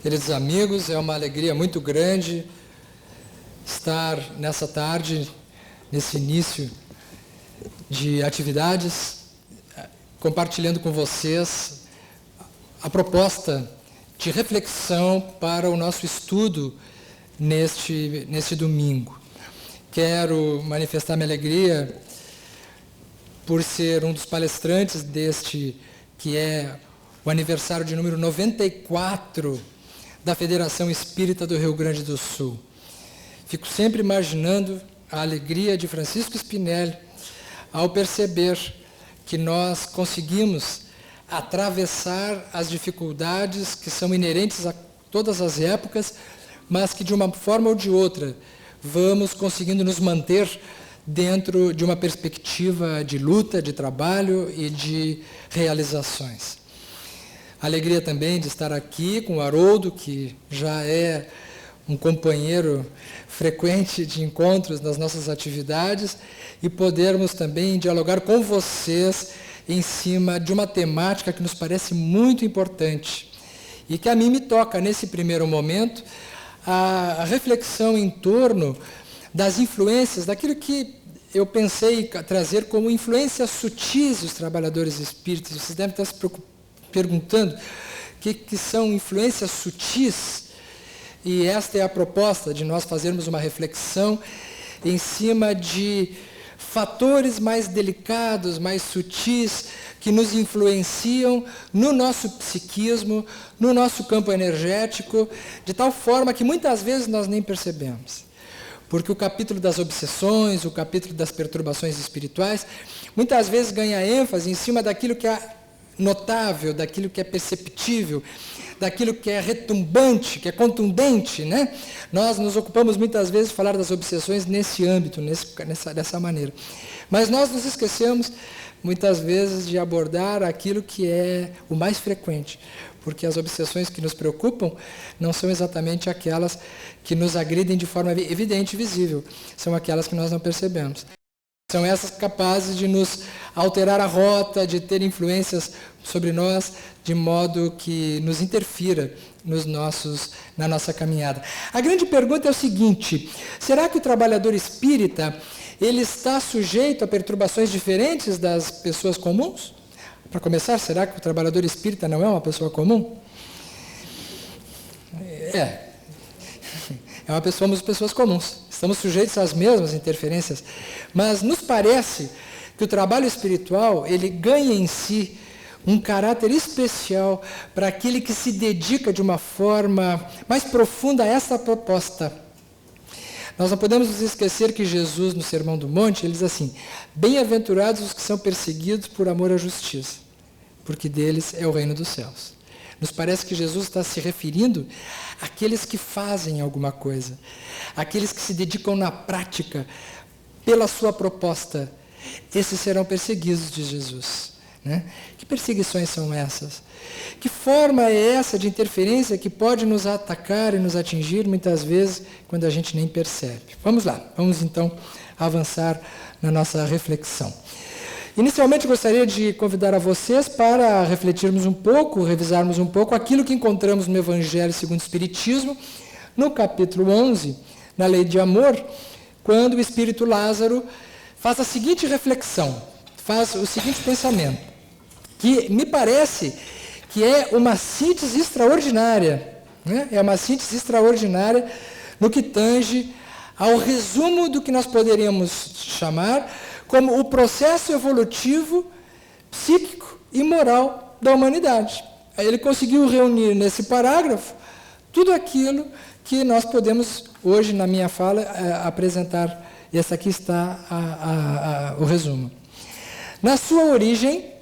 Queridos amigos, é uma alegria muito grande estar nessa tarde, nesse início de atividades, compartilhando com vocês a proposta de reflexão para o nosso estudo neste domingo. Quero manifestar minha alegria por ser um dos palestrantes deste, que é o aniversário de número 94 da Federação Espírita do Rio Grande do Sul. Fico sempre imaginando a alegria de Francisco Spinelli ao perceber que nós conseguimos atravessar as dificuldades que são inerentes a todas as épocas, mas que de uma forma ou de outra vamos conseguindo nos manter dentro de uma perspectiva de luta, de trabalho e de realizações. Alegria também de estar aqui com o Haroldo, que já é um companheiro frequente de encontros nas nossas atividades, e podermos também dialogar com vocês em cima de uma temática que nos parece muito importante e que a mim me toca, nesse primeiro momento, a reflexão em torno das influências, daquilo que eu pensei trazer como influências sutis dos trabalhadores espíritas. Vocês devem estar se perguntando o que são influências sutis, e esta é a proposta de nós fazermos uma reflexão em cima de fatores mais delicados, mais sutis, que nos influenciam no nosso psiquismo, no nosso campo energético, de tal forma que muitas vezes nós nem percebemos. Porque o capítulo das obsessões, o capítulo das perturbações espirituais, muitas vezes ganha ênfase em cima daquilo que é notável, daquilo que é perceptível, daquilo que é retumbante, que é contundente, né? Nós nos ocupamos muitas vezes de falar das obsessões nesse âmbito, dessa maneira. Mas nós nos esquecemos muitas vezes de abordar aquilo que é o mais frequente, porque as obsessões que nos preocupam não são exatamente aquelas que nos agridem de forma evidente e visível, são aquelas que nós não percebemos. São essas capazes de nos alterar a rota, de ter influências sobre nós, de modo que nos interfira na nossa caminhada. A grande pergunta é o seguinte: será que o trabalhador espírita ele está sujeito a perturbações diferentes das pessoas comuns? Para começar, será que o trabalhador espírita não é uma pessoa comum? Somos pessoas comuns, estamos sujeitos às mesmas interferências, mas nos parece que o trabalho espiritual ele ganha em si um caráter especial para aquele que se dedica de uma forma mais profunda a essa proposta. Nós não podemos nos esquecer que Jesus, no Sermão do Monte, ele diz assim: bem-aventurados os que são perseguidos por amor à justiça, porque deles é o reino dos céus. Nos parece que Jesus está se referindo àqueles que fazem alguma coisa, àqueles que se dedicam na prática pela sua proposta. Esses serão perseguidos, diz Jesus. Né? Que perseguições são essas? Que forma é essa de interferência que pode nos atacar e nos atingir muitas vezes quando a gente nem percebe? Vamos lá, vamos então avançar na nossa reflexão. Inicialmente, gostaria de convidar a vocês para refletirmos um pouco, revisarmos um pouco aquilo que encontramos no Evangelho segundo o Espiritismo, no capítulo 11, na Lei de Amor, quando o Espírito Lázaro faz a seguinte reflexão, faz o seguinte pensamento, que me parece que é uma síntese extraordinária, né? É uma síntese extraordinária no que tange ao resumo do que nós poderíamos chamar como o processo evolutivo, psíquico e moral da humanidade. Aí ele conseguiu reunir nesse parágrafo tudo aquilo que nós podemos, hoje, na minha fala, apresentar. E esse aqui está o resumo. Na sua origem,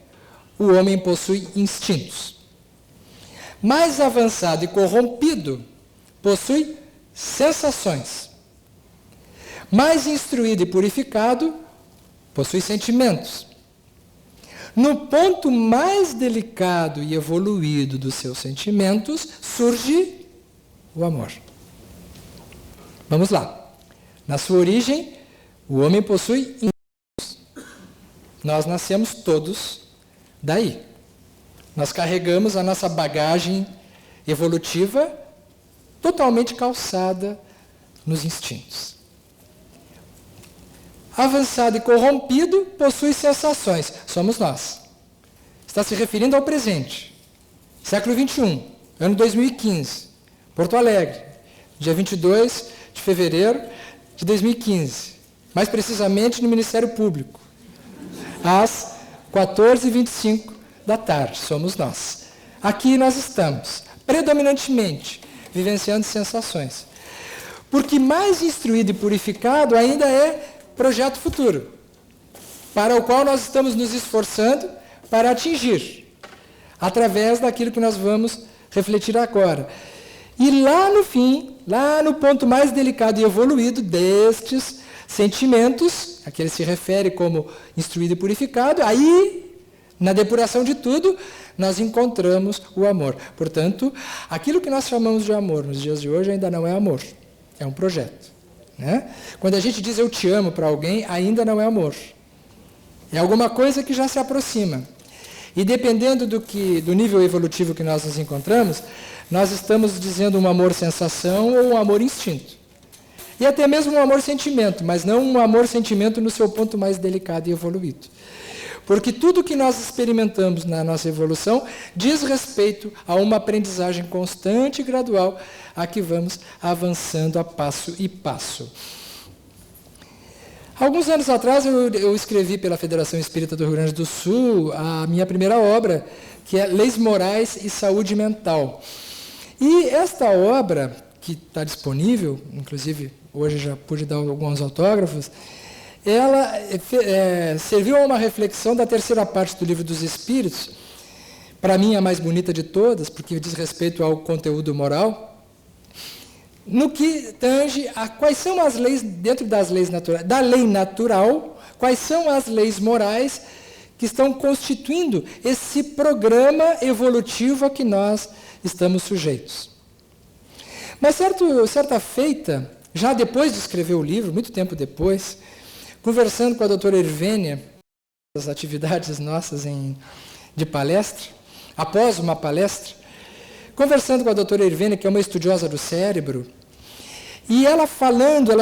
o homem possui instintos. Mais avançado e corrompido, possui sensações. Mais instruído e purificado, possui sentimentos. No ponto mais delicado e evoluído dos seus sentimentos, surge o amor. Vamos lá. Na sua origem, o homem possui instintos. Nós nascemos todos daí. Nós carregamos a nossa bagagem evolutiva totalmente calçada nos instintos. Avançado e corrompido, possui sensações. Somos nós. Está se referindo ao presente. Século XXI, ano 2015, Porto Alegre, dia 22 de fevereiro de 2015. Mais precisamente no Ministério Público, às 14h25 da tarde. Somos nós. Aqui nós estamos, predominantemente, vivenciando sensações. Porque mais instruído e purificado ainda é projeto futuro, para o qual nós estamos nos esforçando para atingir, através daquilo que nós vamos refletir agora. E lá no fim, lá no ponto mais delicado e evoluído destes sentimentos, a que ele se refere como instruído e purificado, aí, na depuração de tudo, nós encontramos o amor. Portanto, aquilo que nós chamamos de amor nos dias de hoje ainda não é amor, é um projeto. Né? Quando a gente diz eu te amo para alguém, ainda não é amor. É alguma coisa que já se aproxima. E dependendo do nível evolutivo que nós nos encontramos, nós estamos dizendo um amor-sensação ou um amor-instinto. E até mesmo um amor-sentimento, mas não um amor-sentimento no seu ponto mais delicado e evoluído. Porque tudo que nós experimentamos na nossa evolução diz respeito a uma aprendizagem constante e gradual a que vamos avançando a passo e passo. Alguns anos atrás eu escrevi pela Federação Espírita do Rio Grande do Sul a minha primeira obra, que é Leis Morais e Saúde Mental. E esta obra, que está disponível, inclusive hoje já pude dar alguns autógrafos, ela serviu a uma reflexão da terceira parte do Livro dos Espíritos, para mim a mais bonita de todas, porque diz respeito ao conteúdo moral, no que tange a quais são as leis, dentro das leis naturais, da lei natural, quais são as leis morais que estão constituindo esse programa evolutivo a que nós estamos sujeitos. Mas certa feita, já depois de escrever o livro, muito tempo depois, conversando com a doutora Irvênia, das atividades nossas de palestra, após uma palestra, conversando com a doutora Irvênia, que é uma estudiosa do cérebro, e ela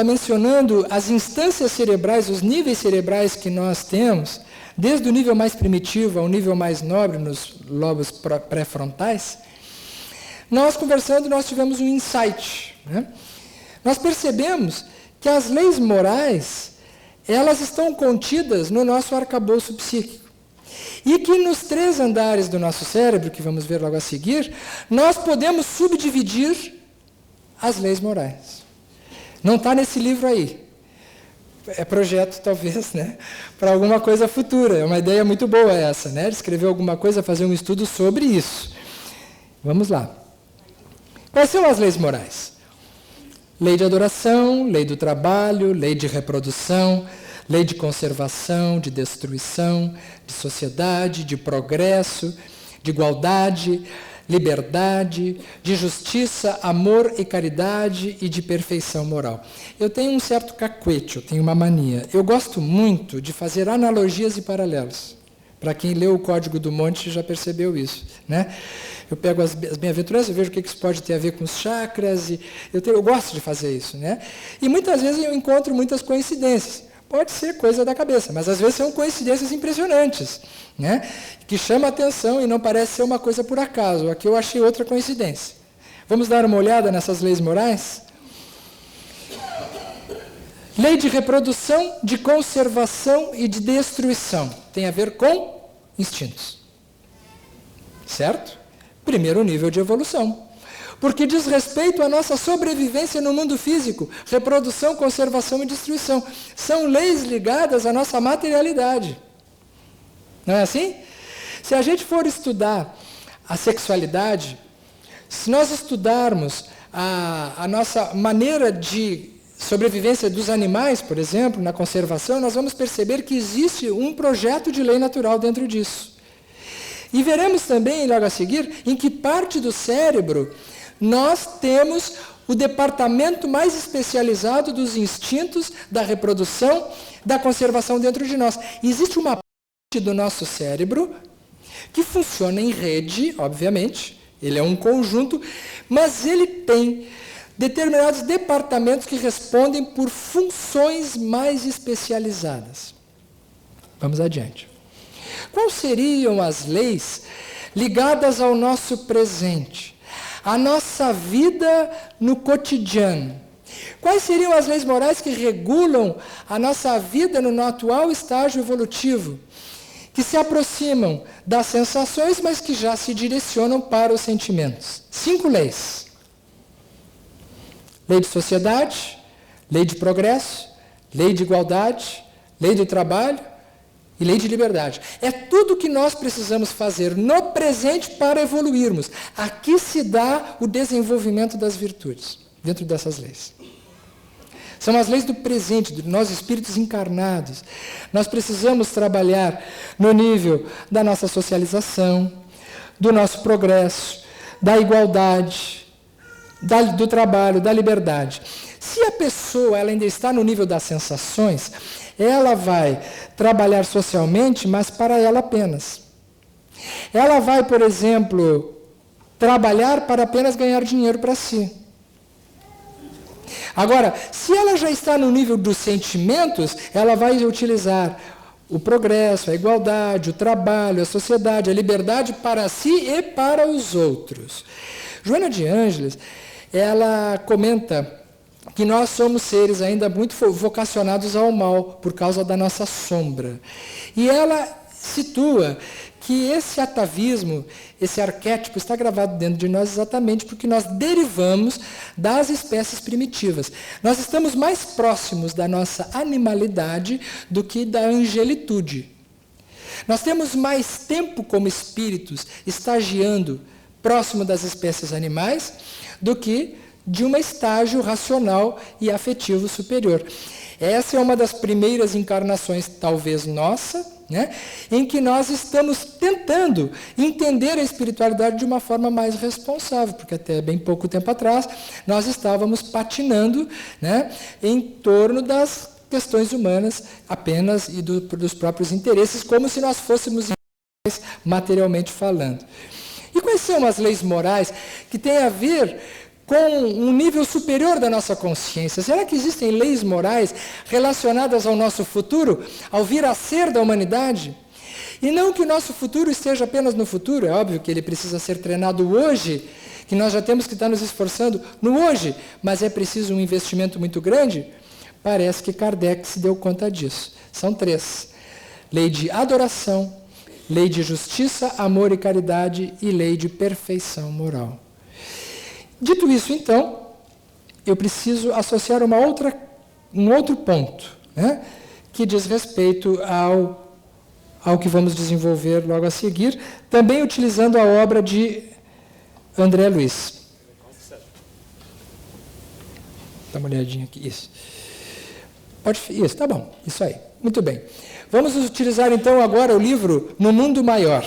mencionando as instâncias cerebrais, os níveis cerebrais que nós temos, desde o nível mais primitivo ao nível mais nobre, nos lobos pré-frontais, nós conversando, nós tivemos um insight. Né? Nós percebemos que as leis morais, elas estão contidas no nosso arcabouço psíquico. E que nos 3 andares do nosso cérebro, que vamos ver logo a seguir, nós podemos subdividir as leis morais. Não está nesse livro aí. É projeto, talvez, né, para alguma coisa futura. É uma ideia muito boa essa, né, de escrever alguma coisa, fazer um estudo sobre isso. Vamos lá. Quais são as leis morais? Lei de adoração, lei do trabalho, lei de reprodução, lei de conservação, de destruição, de sociedade, de progresso, de igualdade, liberdade, de justiça, amor e caridade e de perfeição moral. Eu tenho um certo cacuete, eu tenho uma mania. Eu gosto muito de fazer analogias e paralelos. Para quem leu o Código do Monte já percebeu isso, né? Eu pego as bem-aventuranças, eu vejo o que isso pode ter a ver com os chakras, e eu gosto de fazer isso, né? E muitas vezes eu encontro muitas coincidências. Pode ser coisa da cabeça, mas às vezes são coincidências impressionantes, né? Que chama a atenção e não parece ser uma coisa por acaso. Aqui eu achei outra coincidência. Vamos dar uma olhada nessas leis morais? Lei de reprodução, de conservação e de destruição. Tem a ver com instintos. Certo? Primeiro nível de evolução. Porque diz respeito à nossa sobrevivência no mundo físico, reprodução, conservação e destruição. São leis ligadas à nossa materialidade. Não é assim? Se a gente for estudar a sexualidade, se nós estudarmos a nossa maneira de sobrevivência dos animais, por exemplo, na conservação, nós vamos perceber que existe um projeto de lei natural dentro disso. E veremos também, logo a seguir, em que parte do cérebro nós temos o departamento mais especializado dos instintos, da reprodução, da conservação dentro de nós. Existe uma parte do nosso cérebro que funciona em rede, obviamente, ele é um conjunto, mas ele tem determinados departamentos que respondem por funções mais especializadas. Vamos adiante. Quais seriam as leis ligadas ao nosso presente, à nossa vida no cotidiano? Quais seriam as leis morais que regulam a nossa vida no atual estágio evolutivo, que se aproximam das sensações, mas que já se direcionam para os sentimentos? 5 leis. Lei de sociedade, lei de progresso, lei de igualdade, lei do trabalho e lei de liberdade. É tudo o que nós precisamos fazer no presente para evoluirmos. Aqui se dá o desenvolvimento das virtudes, dentro dessas leis. São as leis do presente, de nós espíritos encarnados. Nós precisamos trabalhar no nível da nossa socialização, do nosso progresso, da igualdade, do trabalho, da liberdade. Se a pessoa ela ainda está no nível das sensações, ela vai trabalhar socialmente, mas para ela apenas. Ela vai, por exemplo, trabalhar para apenas ganhar dinheiro para si. Agora, se ela já está no nível dos sentimentos, ela vai utilizar o progresso, a igualdade, o trabalho, a sociedade, a liberdade para si e para os outros. Joana de Ângeles, ela comenta que nós somos seres ainda muito vocacionados ao mal, por causa da nossa sombra. E ela situa que esse atavismo, esse arquétipo está gravado dentro de nós exatamente porque nós derivamos das espécies primitivas. Nós estamos mais próximos da nossa animalidade do que da angelitude. Nós temos mais tempo como espíritos estagiando próximo das espécies animais do que de um estágio racional e afetivo superior. Essa é uma das primeiras encarnações, talvez nossa, em que nós estamos tentando entender a espiritualidade de uma forma mais responsável, porque até bem pouco tempo atrás nós estávamos patinando em torno das questões humanas apenas e dos próprios interesses, como se nós fôssemos materialmente falando. E quais são as leis morais que têm a ver com um nível superior da nossa consciência? Será que existem leis morais relacionadas ao nosso futuro, ao vir a ser da humanidade? E não que o nosso futuro esteja apenas no futuro, é óbvio que ele precisa ser treinado hoje, que nós já temos que estar nos esforçando no hoje, mas é preciso um investimento muito grande? Parece que Kardec se deu conta disso. São 3. Lei de adoração, lei de justiça, amor e caridade e lei de perfeição moral. Dito isso, então, eu preciso associar um outro ponto, que diz respeito ao que vamos desenvolver logo a seguir, também utilizando a obra de André Luiz. Dá uma olhadinha aqui. Isso. Isso, tá bom. Isso aí. Muito bem. Vamos utilizar, então, agora o livro No Mundo Maior,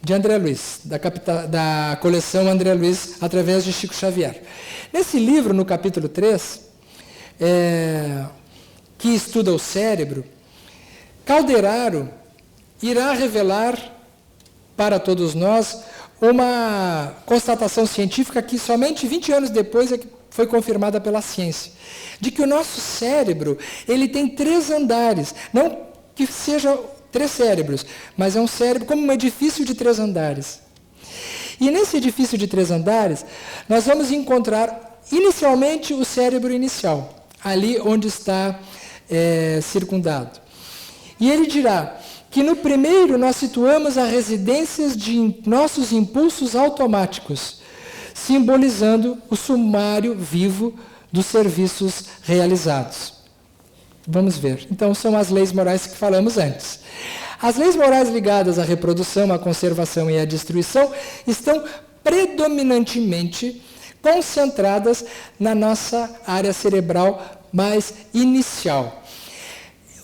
de André Luiz, da coleção André Luiz, através de Chico Xavier. Nesse livro, no capítulo 3, que estuda o cérebro, Calderaro irá revelar para todos nós uma constatação científica que somente 20 anos depois é que foi confirmada pela ciência, de que o nosso cérebro ele tem 3 andares, não que seja 3 cérebros, mas é um cérebro como um edifício de 3 andares. E nesse edifício de 3 andares, nós vamos encontrar inicialmente o cérebro inicial, ali onde está circundado. E ele dirá que no primeiro nós situamos as residências de nossos impulsos automáticos, simbolizando o sumário vivo dos serviços realizados. Vamos ver. Então, são as leis morais que falamos antes. As leis morais ligadas à reprodução, à conservação e à destruição estão predominantemente concentradas na nossa área cerebral mais inicial.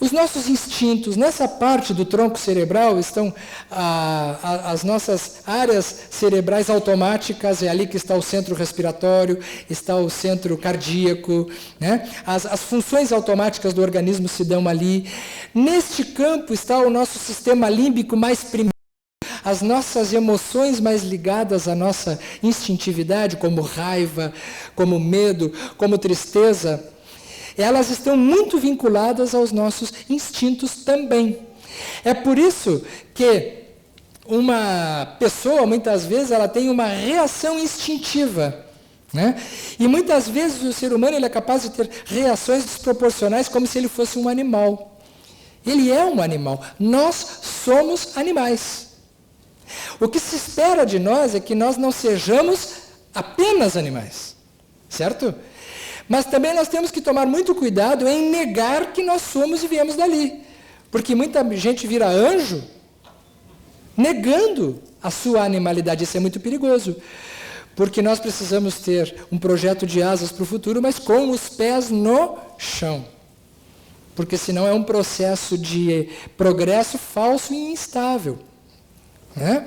Os nossos instintos, nessa parte do tronco cerebral, estão as nossas áreas cerebrais automáticas, é ali que está o centro respiratório, está o centro cardíaco, as funções automáticas do organismo se dão ali. Neste campo está o nosso sistema límbico mais primitivo, as nossas emoções mais ligadas à nossa instintividade, como raiva, como medo, como tristeza, elas estão muito vinculadas aos nossos instintos também. É por isso que uma pessoa, muitas vezes, ela tem uma reação instintiva, né? E muitas vezes o ser humano ele é capaz de ter reações desproporcionais como se ele fosse um animal. Ele é um animal. Nós somos animais. O que se espera de nós é que nós não sejamos apenas animais, certo? Mas também nós temos que tomar muito cuidado em negar que nós somos e viemos dali. Porque muita gente vira anjo negando a sua animalidade. Isso é muito perigoso. Porque nós precisamos ter um projeto de asas para o futuro, mas com os pés no chão. Porque senão é um processo de progresso falso e instável, né?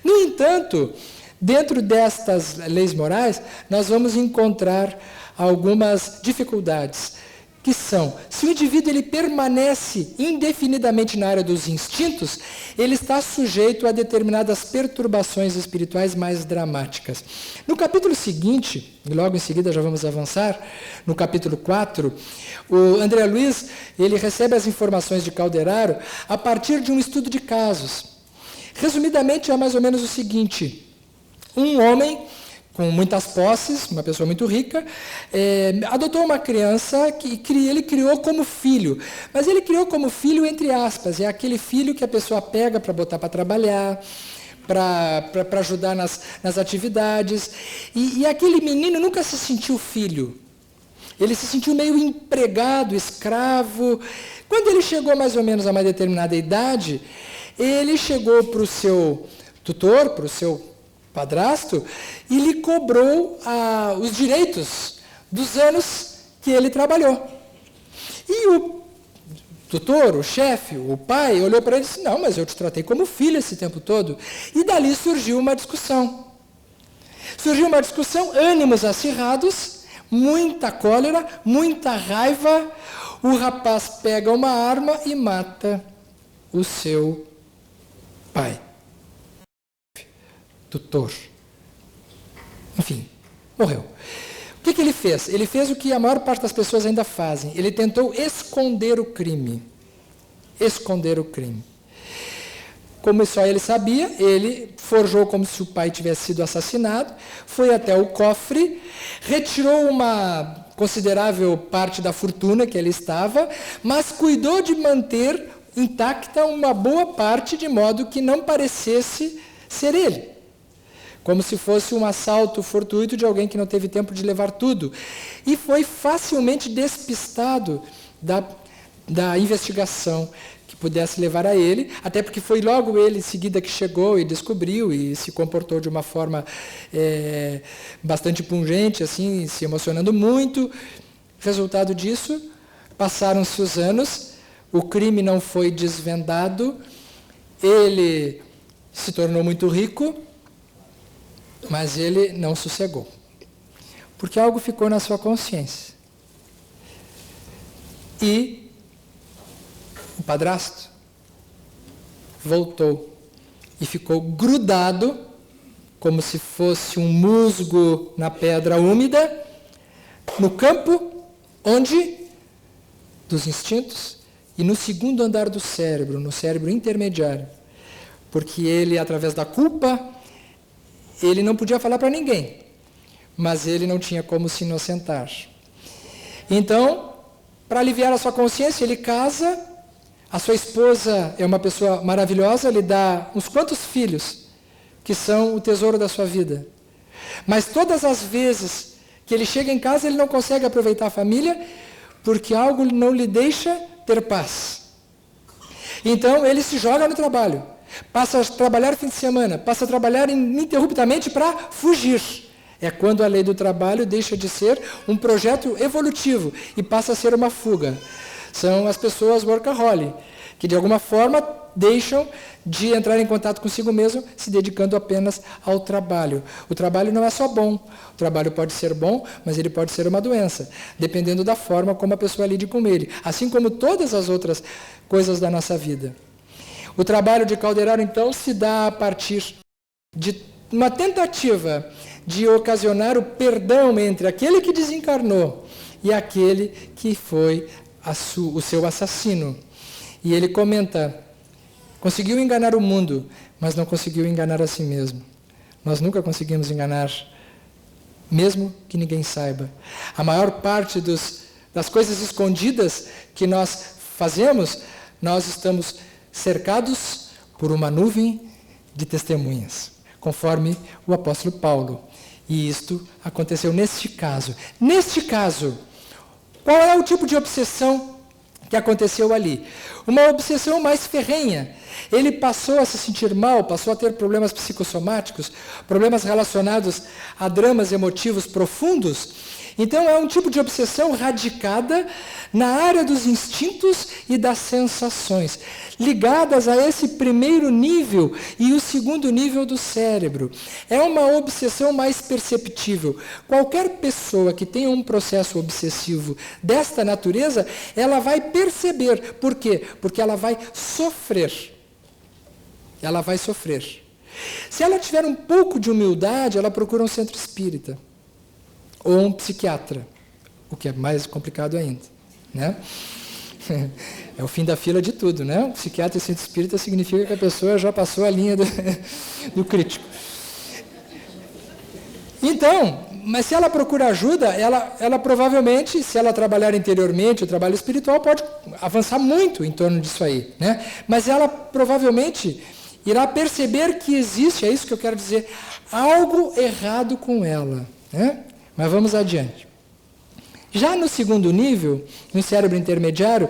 No entanto, dentro destas leis morais, nós vamos encontrar algumas dificuldades, que são, se o indivíduo ele permanece indefinidamente na área dos instintos, ele está sujeito a determinadas perturbações espirituais mais dramáticas. No capítulo seguinte, e logo em seguida já vamos avançar, no capítulo 4, o André Luiz ele recebe as informações de Calderaro a partir de um estudo de casos. Resumidamente, é mais ou menos o seguinte: um homem com muitas posses, uma pessoa muito rica, adotou uma criança que ele criou como filho. Mas ele criou como filho entre aspas, é aquele filho que a pessoa pega para botar para trabalhar, para ajudar nas atividades. E aquele menino nunca se sentiu filho. Ele se sentiu meio empregado, escravo. Quando ele chegou mais ou menos a uma determinada idade, ele chegou para o seu tutor, para o seu padrasto, e lhe cobrou os direitos dos anos que ele trabalhou. E o tutor, o chefe, o pai, olhou para ele e disse: não, mas eu te tratei como filho esse tempo todo. E dali surgiu uma discussão. Ânimos acirrados, muita cólera, muita raiva. O rapaz pega uma arma e mata o seu pai. Tutor. Enfim, morreu. O que ele fez? Ele fez o que a maior parte das pessoas ainda fazem. Ele tentou esconder o crime. Esconder o crime. Como só ele sabia, ele forjou como se o pai tivesse sido assassinado, foi até o cofre, retirou uma considerável parte da fortuna que ele estava, mas cuidou de manter intacta uma boa parte, de modo que não parecesse ser ele. Como se fosse um assalto fortuito de alguém que não teve tempo de levar tudo. E foi facilmente despistado da investigação que pudesse levar a ele, até porque foi logo ele em seguida que chegou e descobriu e se comportou de uma forma bastante pungente, assim, se emocionando muito. Resultado disso, passaram-se os anos, o crime não foi desvendado, ele se tornou muito rico, mas ele não sossegou, porque algo ficou na sua consciência. E o padrasto voltou e ficou grudado, como se fosse um musgo na pedra úmida, no campo onde? Dos instintos e no segundo andar do cérebro, no cérebro intermediário. Porque ele, através da culpa, ele não podia falar para ninguém, mas ele não tinha como se inocentar. Então, para aliviar a sua consciência, ele casa, a sua esposa é uma pessoa maravilhosa, lhe dá uns quantos filhos, que são o tesouro da sua vida. Mas todas as vezes que ele chega em casa, ele não consegue aproveitar a família, porque algo não lhe deixa ter paz. Então, ele se joga no trabalho. Passa a trabalhar fim de semana, passa a trabalhar ininterruptamente para fugir. É quando a lei do trabalho deixa de ser um projeto evolutivo e passa a ser uma fuga. São as pessoas workaholic, que de alguma forma deixam de entrar em contato consigo mesmo, se dedicando apenas ao trabalho. O trabalho não é só bom. O trabalho pode ser bom, mas ele pode ser uma doença, dependendo da forma como a pessoa lide com ele, assim como todas as outras coisas da nossa vida. O trabalho de Calderaro, então, se dá a partir de uma tentativa de ocasionar o perdão entre aquele que desencarnou e aquele que foi o seu assassino. E ele comenta: conseguiu enganar o mundo, mas não conseguiu enganar a si mesmo. Nós nunca conseguimos enganar, mesmo que ninguém saiba. A maior parte das coisas escondidas que nós fazemos, nós estamos cercados por uma nuvem de testemunhas, conforme o apóstolo Paulo. E isto aconteceu neste caso. Neste caso, qual é o tipo de obsessão que aconteceu ali? Uma obsessão mais ferrenha. Ele passou a se sentir mal, passou a ter problemas psicossomáticos, problemas relacionados a dramas emotivos profundos. Então é um tipo de obsessão radicada na área dos instintos e das sensações, ligadas a esse primeiro nível e o segundo nível do cérebro. É uma obsessão mais perceptível. Qualquer pessoa que tenha um processo obsessivo desta natureza, ela vai perceber. Por quê? Porque ela vai sofrer. Ela vai sofrer. Se ela tiver um pouco de humildade, ela procura um centro espírita ou um psiquiatra, o que é mais complicado ainda, né? É o fim da fila de tudo, né? Um psiquiatra e centro espírita significa que a pessoa já passou a linha do crítico. Então, mas se ela procura ajuda, ela provavelmente, se ela trabalhar interiormente, o trabalho espiritual pode avançar muito em torno disso aí, né? Mas ela provavelmente irá perceber que existe, é isso que eu quero dizer, algo errado com ela, né? Mas vamos adiante. Já no segundo nível, no cérebro intermediário,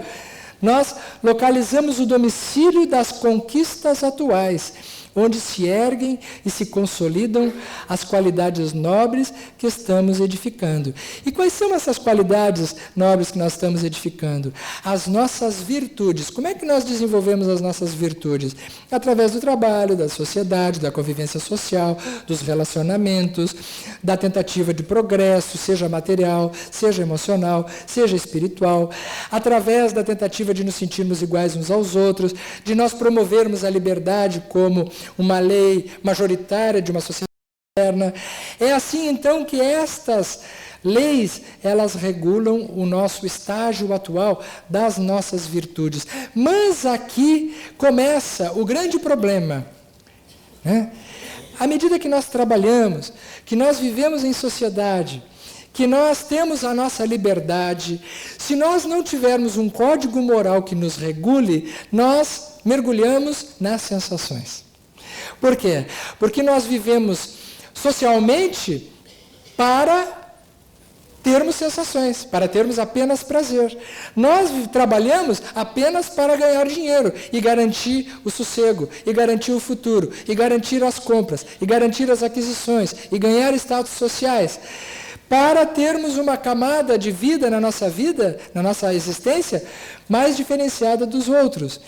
nós localizamos o domicílio das conquistas atuais, onde se erguem e se consolidam as qualidades nobres que estamos edificando. E quais são essas qualidades nobres que nós estamos edificando? As nossas virtudes. Como é que nós desenvolvemos as nossas virtudes? Através do trabalho, da sociedade, da convivência social, dos relacionamentos, da tentativa de progresso, seja material, seja emocional, seja espiritual, através da tentativa de nos sentirmos iguais uns aos outros, de nós promovermos a liberdade como uma lei majoritária de uma sociedade moderna. É assim, então, que estas leis, elas regulam o nosso estágio atual das nossas virtudes. Mas aqui começa o grande problema, né? À medida que nós trabalhamos, que nós vivemos em sociedade, que nós temos a nossa liberdade, se nós não tivermos um código moral que nos regule, nós mergulhamos nas sensações. Por quê? Porque nós vivemos socialmente para termos sensações, para termos apenas prazer. Nós trabalhamos apenas para ganhar dinheiro e garantir o sossego, e garantir o futuro, e garantir as compras, e garantir as aquisições, e ganhar status sociais, para termos uma camada de vida, na nossa existência, mais diferenciada dos outros.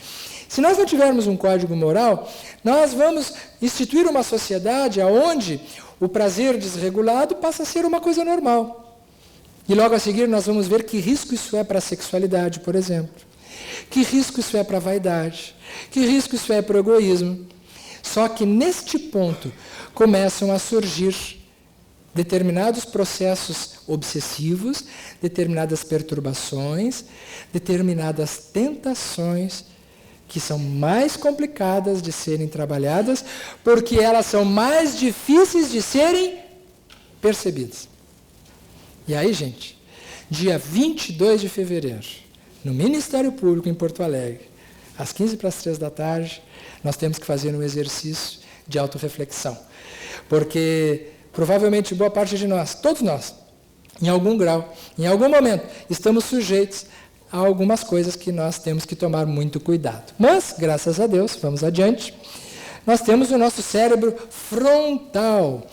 Se nós não tivermos um código moral, nós vamos instituir uma sociedade onde o prazer desregulado passa a ser uma coisa normal. E logo a seguir nós vamos ver que risco isso é para a sexualidade, por exemplo. Que risco isso é para a vaidade. Que risco isso é para o egoísmo. Só que neste ponto começam a surgir determinados processos obsessivos, determinadas perturbações, determinadas tentações que são mais complicadas de serem trabalhadas, porque elas são mais difíceis de serem percebidas. E aí, gente, dia 22 de fevereiro, no Ministério Público em Porto Alegre, às 15:03, nós temos que fazer um exercício de autorreflexão. Porque provavelmente boa parte de nós, todos nós, em algum grau, em algum momento, estamos sujeitos há algumas coisas que nós temos que tomar muito cuidado. Mas, graças a Deus, vamos adiante, nós temos o nosso cérebro frontal,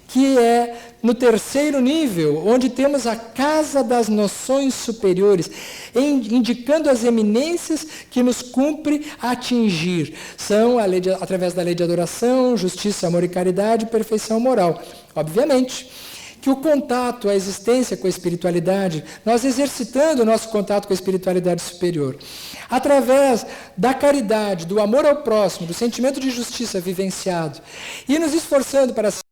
que é no terceiro nível, onde temos a casa das noções superiores, indicando as eminências que nos cumpre atingir. São através da lei de adoração, justiça, amor e caridade, perfeição moral. Obviamente que o contato, a existência com a espiritualidade, nós exercitando o nosso contato com a espiritualidade superior, através da caridade, do amor ao próximo, do sentimento de justiça vivenciado, e nos esforçando para ser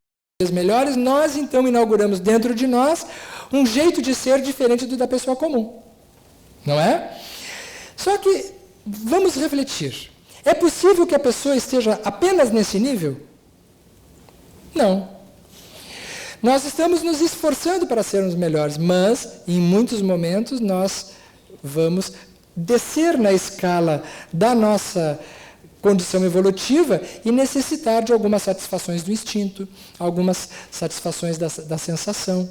melhores, nós então inauguramos dentro de nós um jeito de ser diferente do da pessoa comum. Não é? Só que, vamos refletir. É possível que a pessoa esteja apenas nesse nível? Não. Nós estamos nos esforçando para sermos melhores, mas, em muitos momentos, nós vamos descer na escala da nossa condição evolutiva e necessitar de algumas satisfações do instinto, algumas satisfações da sensação.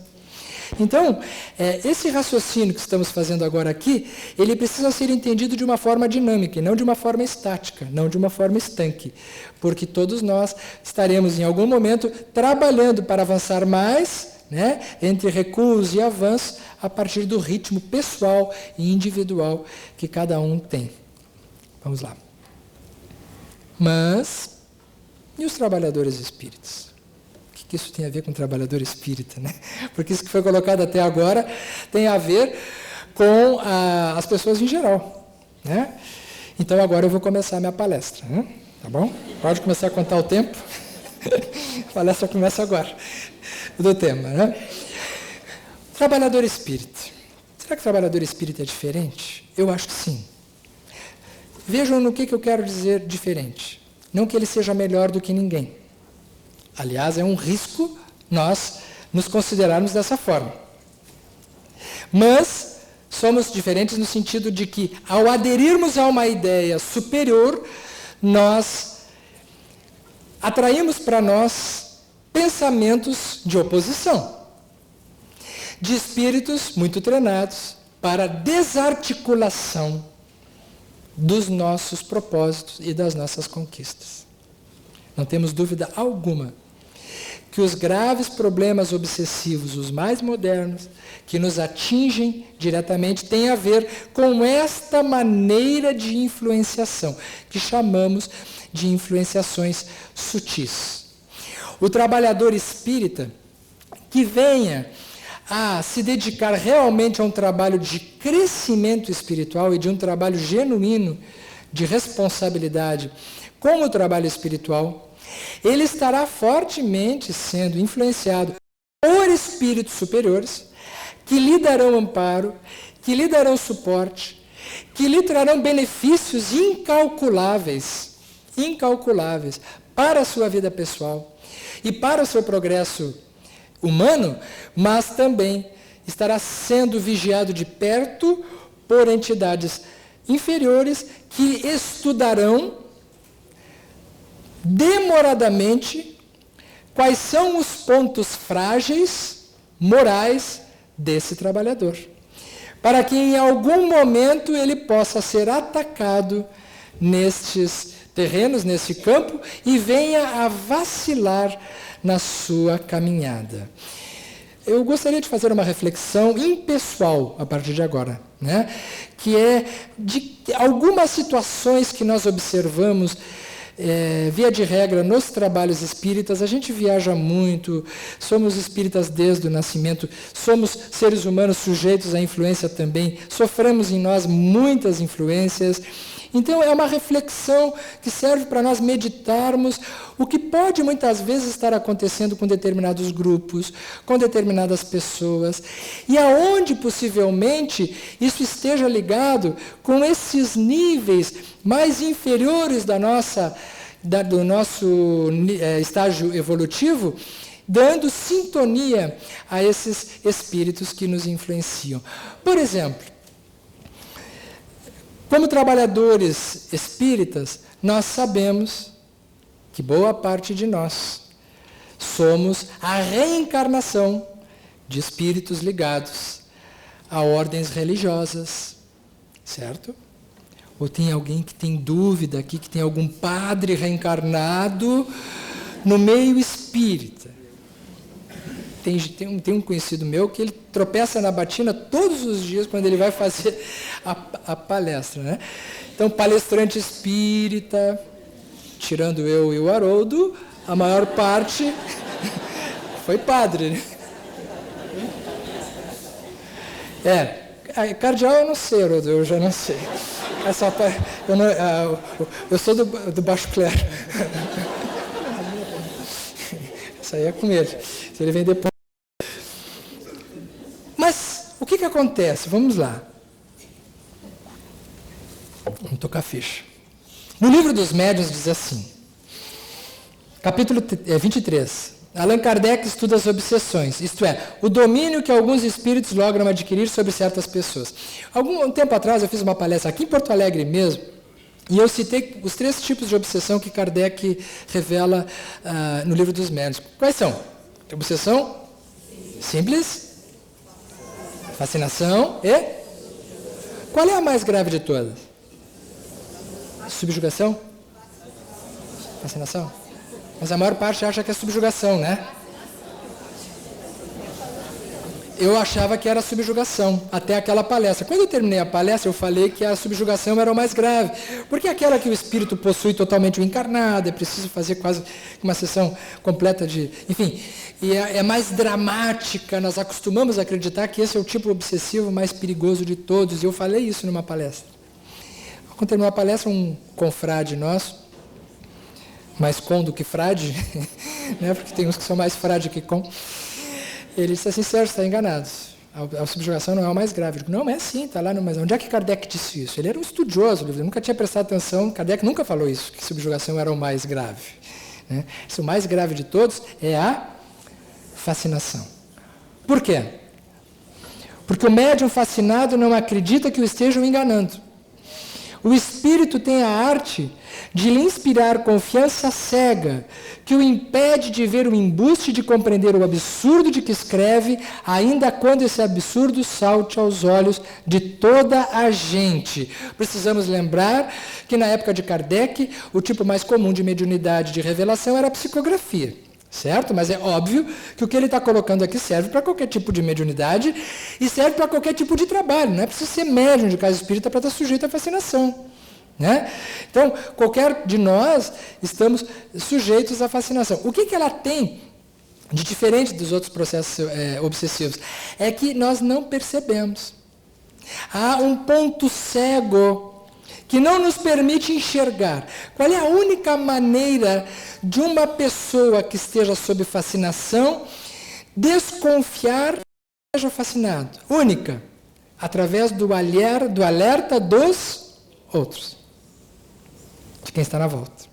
Então, esse raciocínio que estamos fazendo agora aqui, ele precisa ser entendido de uma forma dinâmica, e não de uma forma estática, não de uma forma estanque. Porque todos nós estaremos, em algum momento, trabalhando para avançar mais, né, entre recuos e avanços, a partir do ritmo pessoal e individual que cada um tem. Vamos lá. Mas, e os trabalhadores espíritas? O que isso tem a ver com o trabalhador espírita, né? Porque isso que foi colocado até agora tem a ver com as pessoas em geral, né? Então agora eu vou começar a minha palestra, né? Tá bom? Pode começar a contar o tempo. A palestra começa agora, do tema, né? Trabalhador espírita. Será que o trabalhador espírita é diferente? Eu acho que sim. Vejam no que eu quero dizer diferente. Não que ele seja melhor do que ninguém. Aliás, é um risco nós nos considerarmos dessa forma. Mas somos diferentes no sentido de que, ao aderirmos a uma ideia superior, nós atraímos para nós pensamentos de oposição, de espíritos muito treinados para a desarticulação dos nossos propósitos e das nossas conquistas. Não temos dúvida alguma que os graves problemas obsessivos, os mais modernos, que nos atingem diretamente, têm a ver com esta maneira de influenciação, que chamamos de influenciações sutis. O trabalhador espírita que venha a se dedicar realmente a um trabalho de crescimento espiritual e de um trabalho genuíno de responsabilidade com o trabalho espiritual, ele estará fortemente sendo influenciado por espíritos superiores que lhe darão amparo, que lhe darão suporte, que lhe trarão benefícios incalculáveis para a sua vida pessoal e para o seu progresso humano, mas também estará sendo vigiado de perto por entidades inferiores que estudarão demoradamente quais são os pontos frágeis morais desse trabalhador, para que em algum momento ele possa ser atacado nestes terrenos, nesse campo, e venha a vacilar na sua caminhada. Eu gostaria de fazer uma reflexão impessoal a partir de agora, né? Que é de algumas situações que nós observamos, via de regra, nos trabalhos espíritas. A gente viaja muito, somos espíritas desde o nascimento, somos seres humanos sujeitos à influência também, sofremos em nós muitas influências. Então, é uma reflexão que serve para nós meditarmos o que pode muitas vezes estar acontecendo com determinados grupos, com determinadas pessoas, e aonde possivelmente isso esteja ligado com esses níveis mais inferiores do nosso estágio evolutivo, dando sintonia a esses espíritos que nos influenciam. Por exemplo, como trabalhadores espíritas, nós sabemos que boa parte de nós somos a reencarnação de espíritos ligados a ordens religiosas, certo? Ou tem alguém que tem dúvida aqui, que tem algum padre reencarnado no meio espírita? Tem um conhecido meu que ele tropeça na batina todos os dias quando ele vai fazer a palestra, né? Então, palestrante espírita, tirando eu e o Haroldo, a maior parte foi padre, né? Cardeal eu não sei, Haroldo, eu já não sei. Eu sou do baixo clero. Isso aí é com ele. Se ele vem depois. Mas o que acontece? Vamos lá. Vamos tocar a ficha. No livro dos Médiuns diz assim, capítulo 23. Allan Kardec estuda as obsessões, isto é, o domínio que alguns espíritos logram adquirir sobre certas pessoas. Um tempo atrás eu fiz uma palestra aqui em Porto Alegre mesmo, e eu citei os 3 tipos de obsessão que Kardec revela no livro dos Médiuns. Quais são? Obsessão simples, fascinação e... Qual é a mais grave de todas? Subjugação? Fascinação? Mas a maior parte acha que é subjugação, né? Eu achava que era subjugação, até aquela palestra. Quando eu terminei a palestra, eu falei que a subjugação era o mais grave, porque aquela que o espírito possui totalmente o encarnado, é preciso fazer quase uma sessão completa de... Enfim, e é mais dramática, nós acostumamos a acreditar que esse é o tipo obsessivo mais perigoso de todos, e eu falei isso numa palestra. Quando terminou a palestra, um confrade nosso, mais com do que frade, né? Porque tem uns que são mais frade que com. Ele disse assim, Sérgio, está enganado. A subjugação não é o mais grave. Eu digo, não, é sim, está lá no... Mas onde é que Kardec disse isso? Ele era um estudioso, ele nunca tinha prestado atenção, Kardec nunca falou isso, que subjugação era o mais grave. Né? O mais grave de todos é a fascinação. Por quê? Porque o médium fascinado não acredita que o estejam enganando. O espírito tem a arte de lhe inspirar confiança cega, que o impede de ver o embuste de compreender o absurdo de que escreve, ainda quando esse absurdo salte aos olhos de toda a gente. Precisamos lembrar que na época de Kardec, o tipo mais comum de mediunidade de revelação era a psicografia. Certo? Mas é óbvio que o que ele está colocando aqui serve para qualquer tipo de mediunidade e serve para qualquer tipo de trabalho. Não é preciso ser médium de casa espírita para estar sujeito à fascinação. Né? Então, qualquer de nós estamos sujeitos à fascinação. O que ela tem de diferente dos outros processos obsessivos? É que nós não percebemos. Há um ponto cego que não nos permite enxergar. Qual é a única maneira de uma pessoa que esteja sob fascinação desconfiar que esteja fascinado? Única. Através do alerta dos outros. De quem está na volta.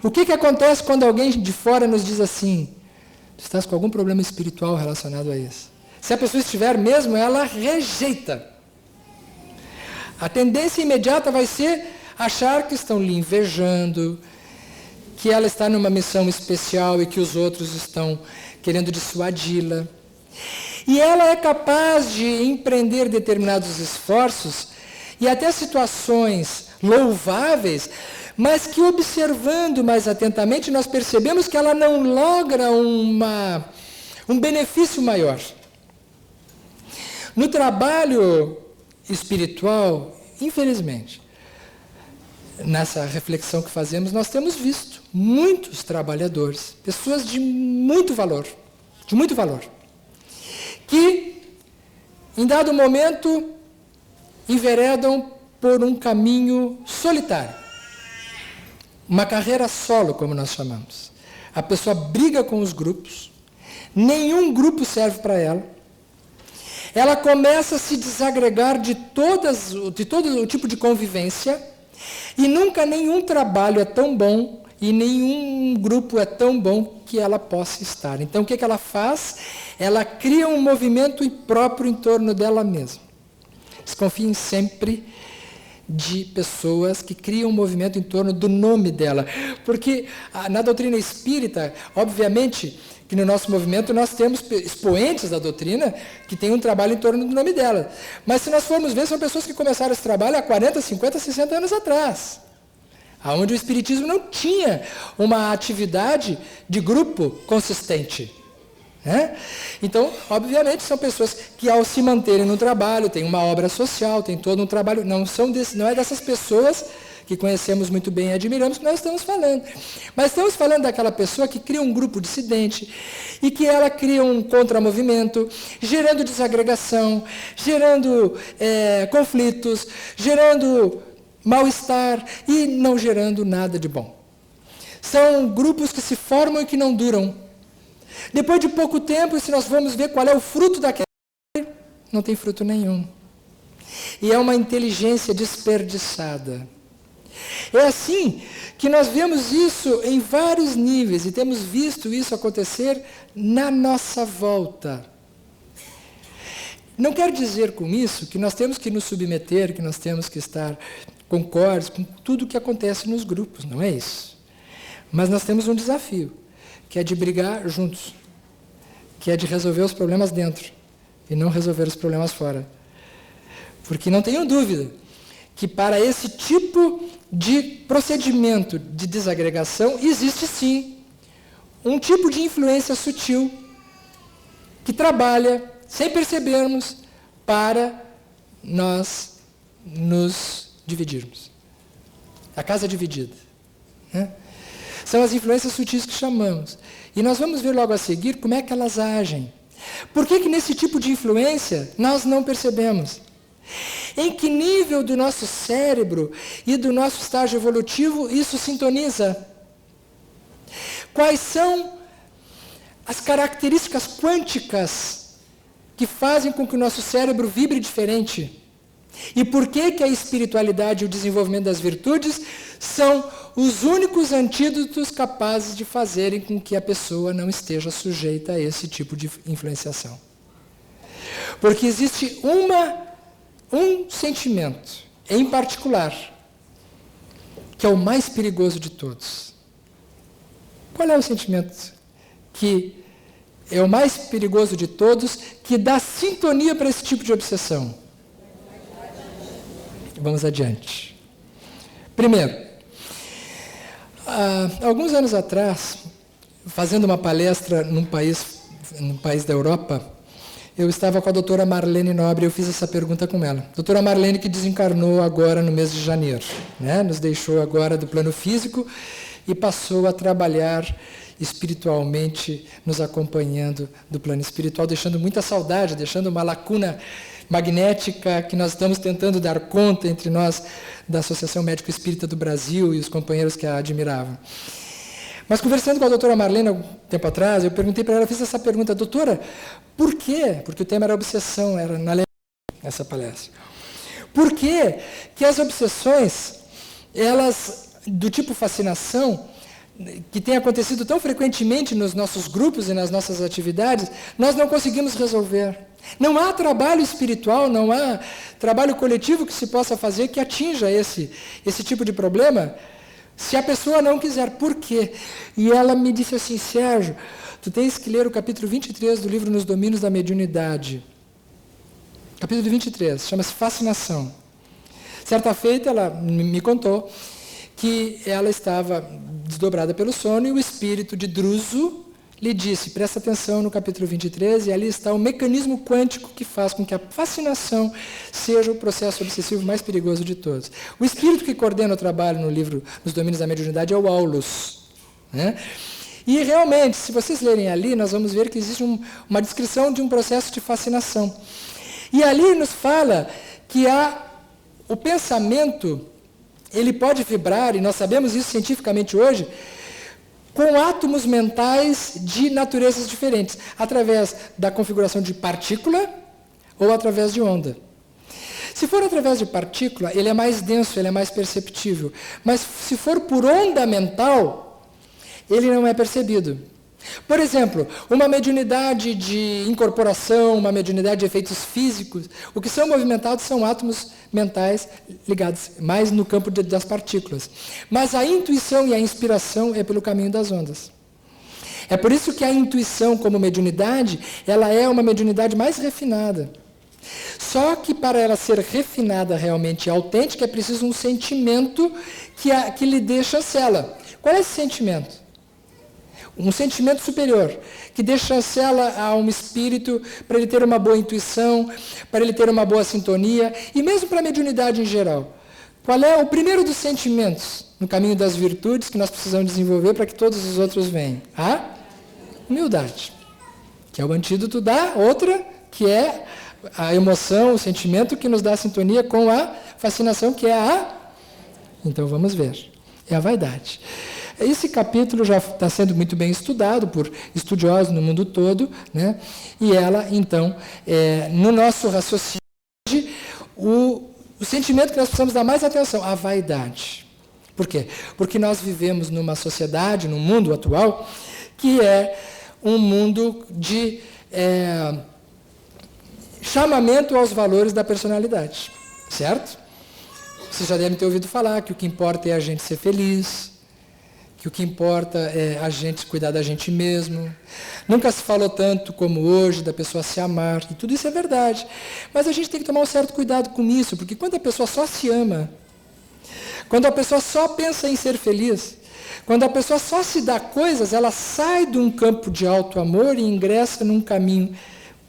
O que acontece quando alguém de fora nos diz assim, tu estás com algum problema espiritual relacionado a isso? Se a pessoa estiver mesmo, ela rejeita. A tendência imediata vai ser achar que estão lhe invejando, que ela está numa missão especial e que os outros estão querendo dissuadi-la. E ela é capaz de empreender determinados esforços e até situações louváveis, mas que observando mais atentamente nós percebemos que ela não logra um benefício maior. No trabalho espiritual, infelizmente, nessa reflexão que fazemos, nós temos visto muitos trabalhadores, pessoas de muito valor, que, em dado momento, enveredam por um caminho solitário. Uma carreira solo, como nós chamamos. A pessoa briga com os grupos, nenhum grupo serve para ela. Ela começa a se desagregar de todo o tipo de convivência e nunca nenhum trabalho é tão bom e nenhum grupo é tão bom que ela possa estar. Então, o que ela faz? Ela cria um movimento próprio em torno dela mesma. Desconfiem sempre de pessoas que criam um movimento em torno do nome dela. Porque na doutrina espírita, obviamente, que no nosso movimento nós temos expoentes da doutrina que têm um trabalho em torno do nome dela. Mas se nós formos ver, são pessoas que começaram esse trabalho há 40, 50, 60 anos atrás. Onde o espiritismo não tinha uma atividade de grupo consistente. Né? Então, obviamente, são pessoas que ao se manterem no trabalho, têm uma obra social, têm todo um trabalho, não é dessas pessoas que conhecemos muito bem e admiramos, que nós estamos falando. Mas estamos falando daquela pessoa que cria um grupo dissidente e que ela cria um contramovimento, gerando desagregação, gerando conflitos, gerando mal-estar e não gerando nada de bom. São grupos que se formam e que não duram. Depois de pouco tempo, se nós formos ver qual é o fruto daquela, não tem fruto nenhum. E é uma inteligência desperdiçada. É assim que nós vemos isso em vários níveis e temos visto isso acontecer na nossa volta. Não quero dizer com isso que nós temos que nos submeter, que nós temos que estar concordes com tudo o que acontece nos grupos, não é isso. Mas nós temos um desafio, que é de brigar juntos, que é de resolver os problemas dentro e não resolver os problemas fora. Porque não tenho dúvida que para esse tipo de procedimento de desagregação existe sim um tipo de influência sutil que trabalha, sem percebermos, para nós nos dividirmos. A casa dividida. Né? São as influências sutis que chamamos. E nós vamos ver logo a seguir como é que elas agem. Por que nesse tipo de influência nós não percebemos? Em que nível do nosso cérebro e do nosso estágio evolutivo isso sintoniza? Quais são as características quânticas que fazem com que o nosso cérebro vibre diferente? E por que a espiritualidade e o desenvolvimento das virtudes são os únicos antídotos capazes de fazerem com que a pessoa não esteja sujeita a esse tipo de influenciação? Porque existe um sentimento, em particular, que é o mais perigoso de todos. Qual é o sentimento que é o mais perigoso de todos, que dá sintonia para esse tipo de obsessão? Vamos adiante. Primeiro, alguns anos atrás, fazendo uma palestra num país da Europa, eu estava com a doutora Marlene Nobre e eu fiz essa pergunta com ela. Doutora Marlene, que desencarnou agora no mês de janeiro, né? Nos deixou agora do plano físico e passou a trabalhar espiritualmente, nos acompanhando do plano espiritual, deixando muita saudade, deixando uma lacuna magnética que nós estamos tentando dar conta entre nós da Associação Médico Espírita do Brasil e os companheiros que a admiravam. Mas conversando com a doutora Marlene, algum tempo atrás, eu perguntei para ela, eu fiz essa pergunta, doutora, por quê? Porque o tema era obsessão, era na Alemanha, essa palestra. Por quê que as obsessões, elas, do tipo fascinação, que tem acontecido tão frequentemente nos nossos grupos e nas nossas atividades, nós não conseguimos resolver? Não há trabalho espiritual, não há trabalho coletivo que se possa fazer que atinja esse tipo de problema, se a pessoa não quiser. Por quê? E ela me disse assim, Sérgio, tu tens que ler o capítulo 23 do livro Nos Domínios da Mediunidade. Capítulo 23, chama-se Fascinação. Certa feita, ela me contou que ela estava desdobrada pelo sono e o espírito de Druso lhe disse, presta atenção no capítulo 23, e ali está o mecanismo quântico que faz com que a fascinação seja o processo obsessivo mais perigoso de todos. O espírito que coordena o trabalho no livro Nos Domínios da Mediunidade é o Aulus. Né? E realmente, se vocês lerem ali, nós vamos ver que existe uma descrição de um processo de fascinação. E ali nos fala que o pensamento, ele pode vibrar, e nós sabemos isso cientificamente hoje, com átomos mentais de naturezas diferentes, através da configuração de partícula ou através de onda. Se for através de partícula, ele é mais denso, ele é mais perceptível. Mas se for por onda mental, ele não é percebido. Por exemplo, uma mediunidade de incorporação, uma mediunidade de efeitos físicos, o que são movimentados são átomos mentais ligados mais no campo das partículas. Mas a intuição e a inspiração é pelo caminho das ondas. É por isso que a intuição como mediunidade, ela é uma mediunidade mais refinada. Só que para ela ser refinada realmente e autêntica, é preciso um sentimento que lhe dê chancela. Qual é esse sentimento? Um sentimento superior, que dê chancela a um espírito para ele ter uma boa intuição, para ele ter uma boa sintonia, e mesmo para a mediunidade em geral. Qual é o primeiro dos sentimentos no caminho das virtudes que nós precisamos desenvolver para que todos os outros venham? A humildade, que é o antídoto da outra, que é a emoção, o sentimento que nos dá sintonia com a fascinação, que é a... Então vamos ver. É a vaidade. Esse capítulo já está sendo muito bem estudado por estudiosos no mundo todo, né? E ela, então, no nosso raciocínio, o sentimento que nós precisamos dar mais atenção, a vaidade. Por quê? Porque nós vivemos numa sociedade, num mundo atual, que é um mundo de chamamento aos valores da personalidade, certo? Vocês já devem ter ouvido falar que o que importa é a gente ser feliz, que o que importa é a gente cuidar da gente mesmo. Nunca se falou tanto como hoje da pessoa se amar, e tudo isso é verdade. Mas a gente tem que tomar um certo cuidado com isso, porque quando a pessoa só se ama, quando a pessoa só pensa em ser feliz, quando a pessoa só se dá coisas, ela sai de um campo de alto amor e ingressa num caminho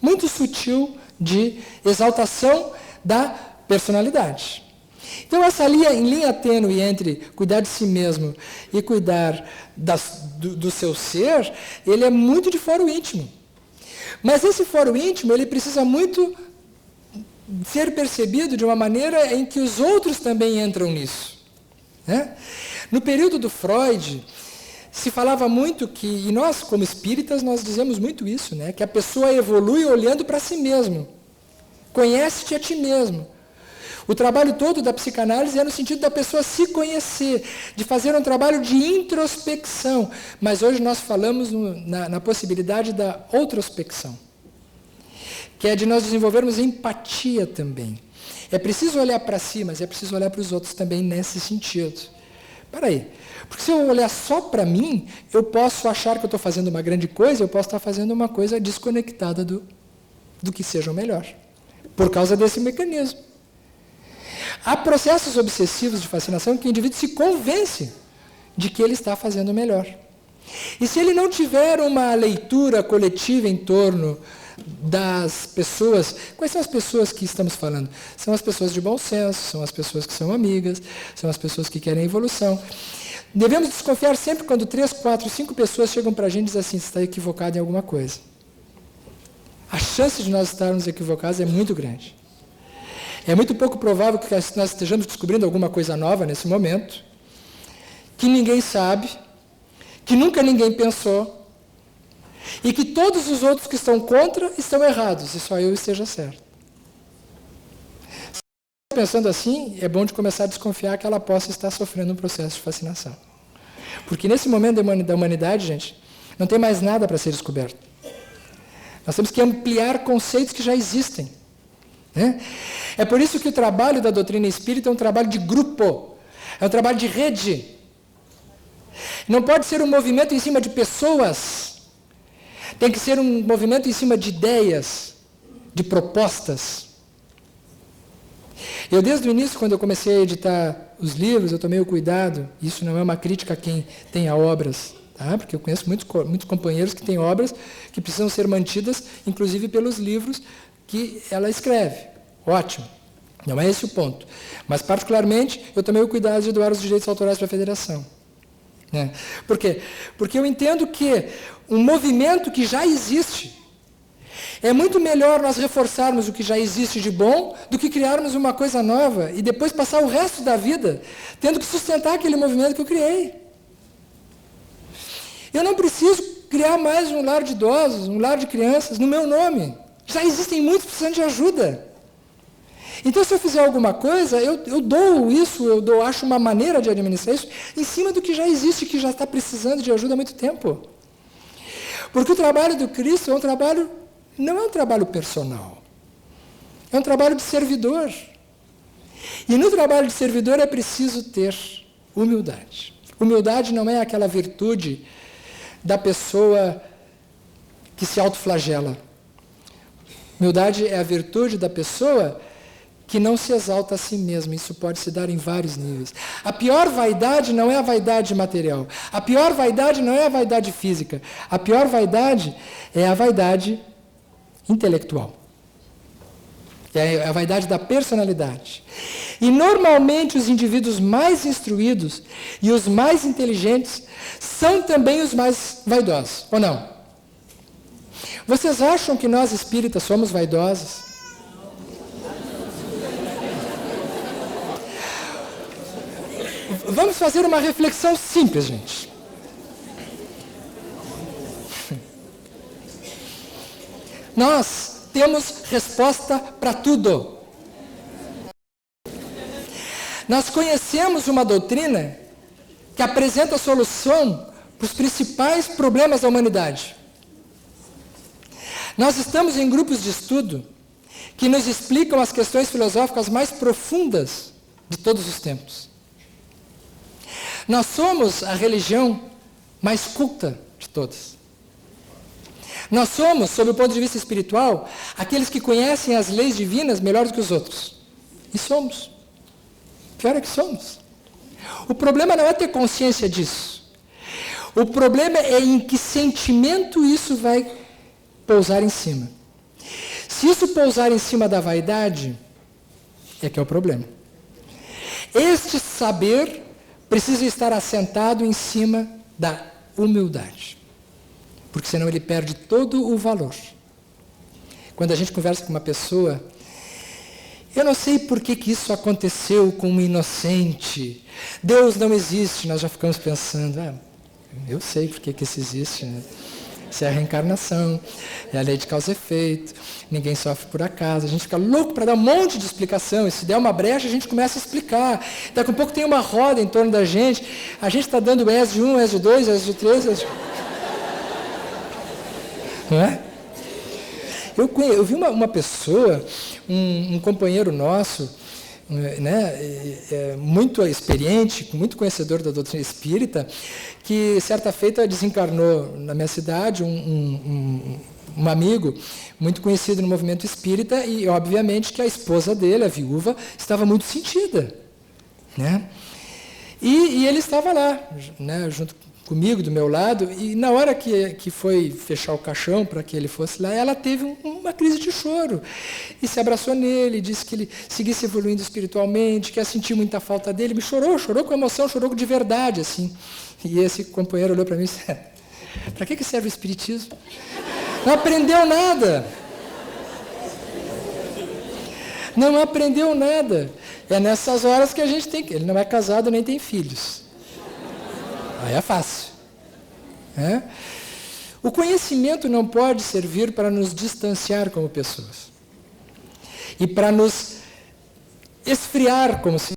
muito sutil de exaltação da personalidade. Então, essa linha tênue entre cuidar de si mesmo e cuidar do seu ser, ele é muito de foro íntimo. Mas esse foro íntimo, ele precisa muito ser percebido de uma maneira em que os outros também entram nisso, né? No período do Freud, se falava muito que, e nós, como espíritas, nós dizemos muito isso, né? Que a pessoa evolui olhando para si mesmo. Conhece-te a ti mesmo. O trabalho todo da psicanálise é no sentido da pessoa se conhecer, de fazer um trabalho de introspecção. Mas hoje nós falamos na possibilidade da outrospecção, que é de nós desenvolvermos empatia também. É preciso olhar para si, mas é preciso olhar para os outros também nesse sentido. Espera aí, porque se eu olhar só para mim, eu posso achar que eu estou fazendo uma grande coisa, eu posso estar fazendo uma coisa desconectada do que seja o melhor, por causa desse mecanismo. Há processos obsessivos de fascinação em que o indivíduo se convence de que ele está fazendo o melhor. E se ele não tiver uma leitura coletiva em torno das pessoas, quais são as pessoas que estamos falando? São as pessoas de bom senso, são as pessoas que são amigas, são as pessoas que querem evolução. Devemos desconfiar sempre quando 3, 4, 5 pessoas chegam para a gente e dizem assim, você está equivocado em alguma coisa. A chance de nós estarmos equivocados é muito grande. É muito pouco provável que nós estejamos descobrindo alguma coisa nova nesse momento, que ninguém sabe, que nunca ninguém pensou, e que todos os outros que estão contra estão errados, e só eu esteja certo. Se pensando assim, é bom de começar a desconfiar que ela possa estar sofrendo um processo de fascinação. Porque nesse momento da humanidade, gente, não tem mais nada para ser descoberto. Nós temos que ampliar conceitos que já existem. Né? É por isso que o trabalho da doutrina espírita é um trabalho de grupo, é um trabalho de rede. Não pode ser um movimento em cima de pessoas, tem que ser um movimento em cima de ideias, de propostas. Eu, desde o início, quando eu comecei a editar os livros, eu tomei o cuidado, isso não é uma crítica a quem tenha obras, tá? Porque eu conheço muitos companheiros que têm obras que precisam ser mantidas, inclusive pelos livros que ela escreve. Ótimo. Não é esse o ponto. Mas, particularmente, eu tomei o cuidado de doar os direitos autorais para a federação. Né? Por quê? Porque eu entendo que um movimento que já existe, é muito melhor nós reforçarmos o que já existe de bom do que criarmos uma coisa nova e depois passar o resto da vida tendo que sustentar aquele movimento que eu criei. Eu não preciso criar mais um lar de idosos, um lar de crianças no meu nome. Já existem muitos precisando de ajuda. Então, se eu fizer alguma coisa, eu dou isso, acho uma maneira de administrar isso em cima do que já existe, que já está precisando de ajuda há muito tempo. Porque o trabalho do Cristo não é um trabalho personal. É um trabalho de servidor. E no trabalho de servidor é preciso ter humildade. Humildade não é aquela virtude da pessoa que se autoflagela. Humildade é a virtude da pessoa que não se exalta a si mesma. Isso pode se dar em vários níveis. A pior vaidade não é a vaidade material. A pior vaidade não é a vaidade física. A pior vaidade é a vaidade intelectual. É a vaidade da personalidade. E normalmente os indivíduos mais instruídos e os mais inteligentes são também os mais vaidosos, ou não? Vocês acham que nós espíritas somos vaidosos? Vamos fazer uma reflexão simples, gente. Nós temos resposta para tudo. Nós conhecemos uma doutrina que apresenta a solução para os principais problemas da humanidade. Nós estamos em grupos de estudo que nos explicam as questões filosóficas mais profundas de todos os tempos. Nós somos a religião mais culta de todas. Nós somos, sob o ponto de vista espiritual, aqueles que conhecem as leis divinas melhor do que os outros. E somos. Pior é que somos. O problema não é ter consciência disso. O problema é em que sentimento isso vai pousar em cima. Se isso pousar em cima da vaidade, é que é o problema. Este saber precisa estar assentado em cima da humildade. Porque senão ele perde todo o valor. Quando a gente conversa com uma pessoa, eu não sei por que isso aconteceu com um inocente. Deus não existe, nós já ficamos pensando, eu sei por que isso existe, né? Isso é a reencarnação, é a lei de causa e efeito, ninguém sofre por acaso. A gente fica louco para dar um monte de explicação, e se der uma brecha a gente começa a explicar. Daqui a pouco tem uma roda em torno da gente, a gente está dando ESD 1, ESD 2, ESD 3, ESD... Não é? Eu vi uma pessoa, um companheiro nosso, né, muito experiente, muito conhecedor da doutrina espírita, que certa feita desencarnou na minha cidade, um amigo muito conhecido no movimento espírita, e obviamente que a esposa dele, a viúva, estava muito sentida. Né? E ele estava lá, né, junto comigo, do meu lado, e na hora que foi fechar o caixão para que ele fosse lá, ela teve uma crise de choro, e se abraçou nele, disse que ele seguisse evoluindo espiritualmente, que ia sentir muita falta dele, chorou com emoção, chorou de verdade, assim. E esse companheiro olhou para mim e disse, para que serve o espiritismo? Não aprendeu nada. Não aprendeu nada. É nessas horas que a gente tem que... Ele não é casado nem tem filhos. Aí é fácil. É? O conhecimento não pode servir para nos distanciar como pessoas. E para nos esfriar como seres.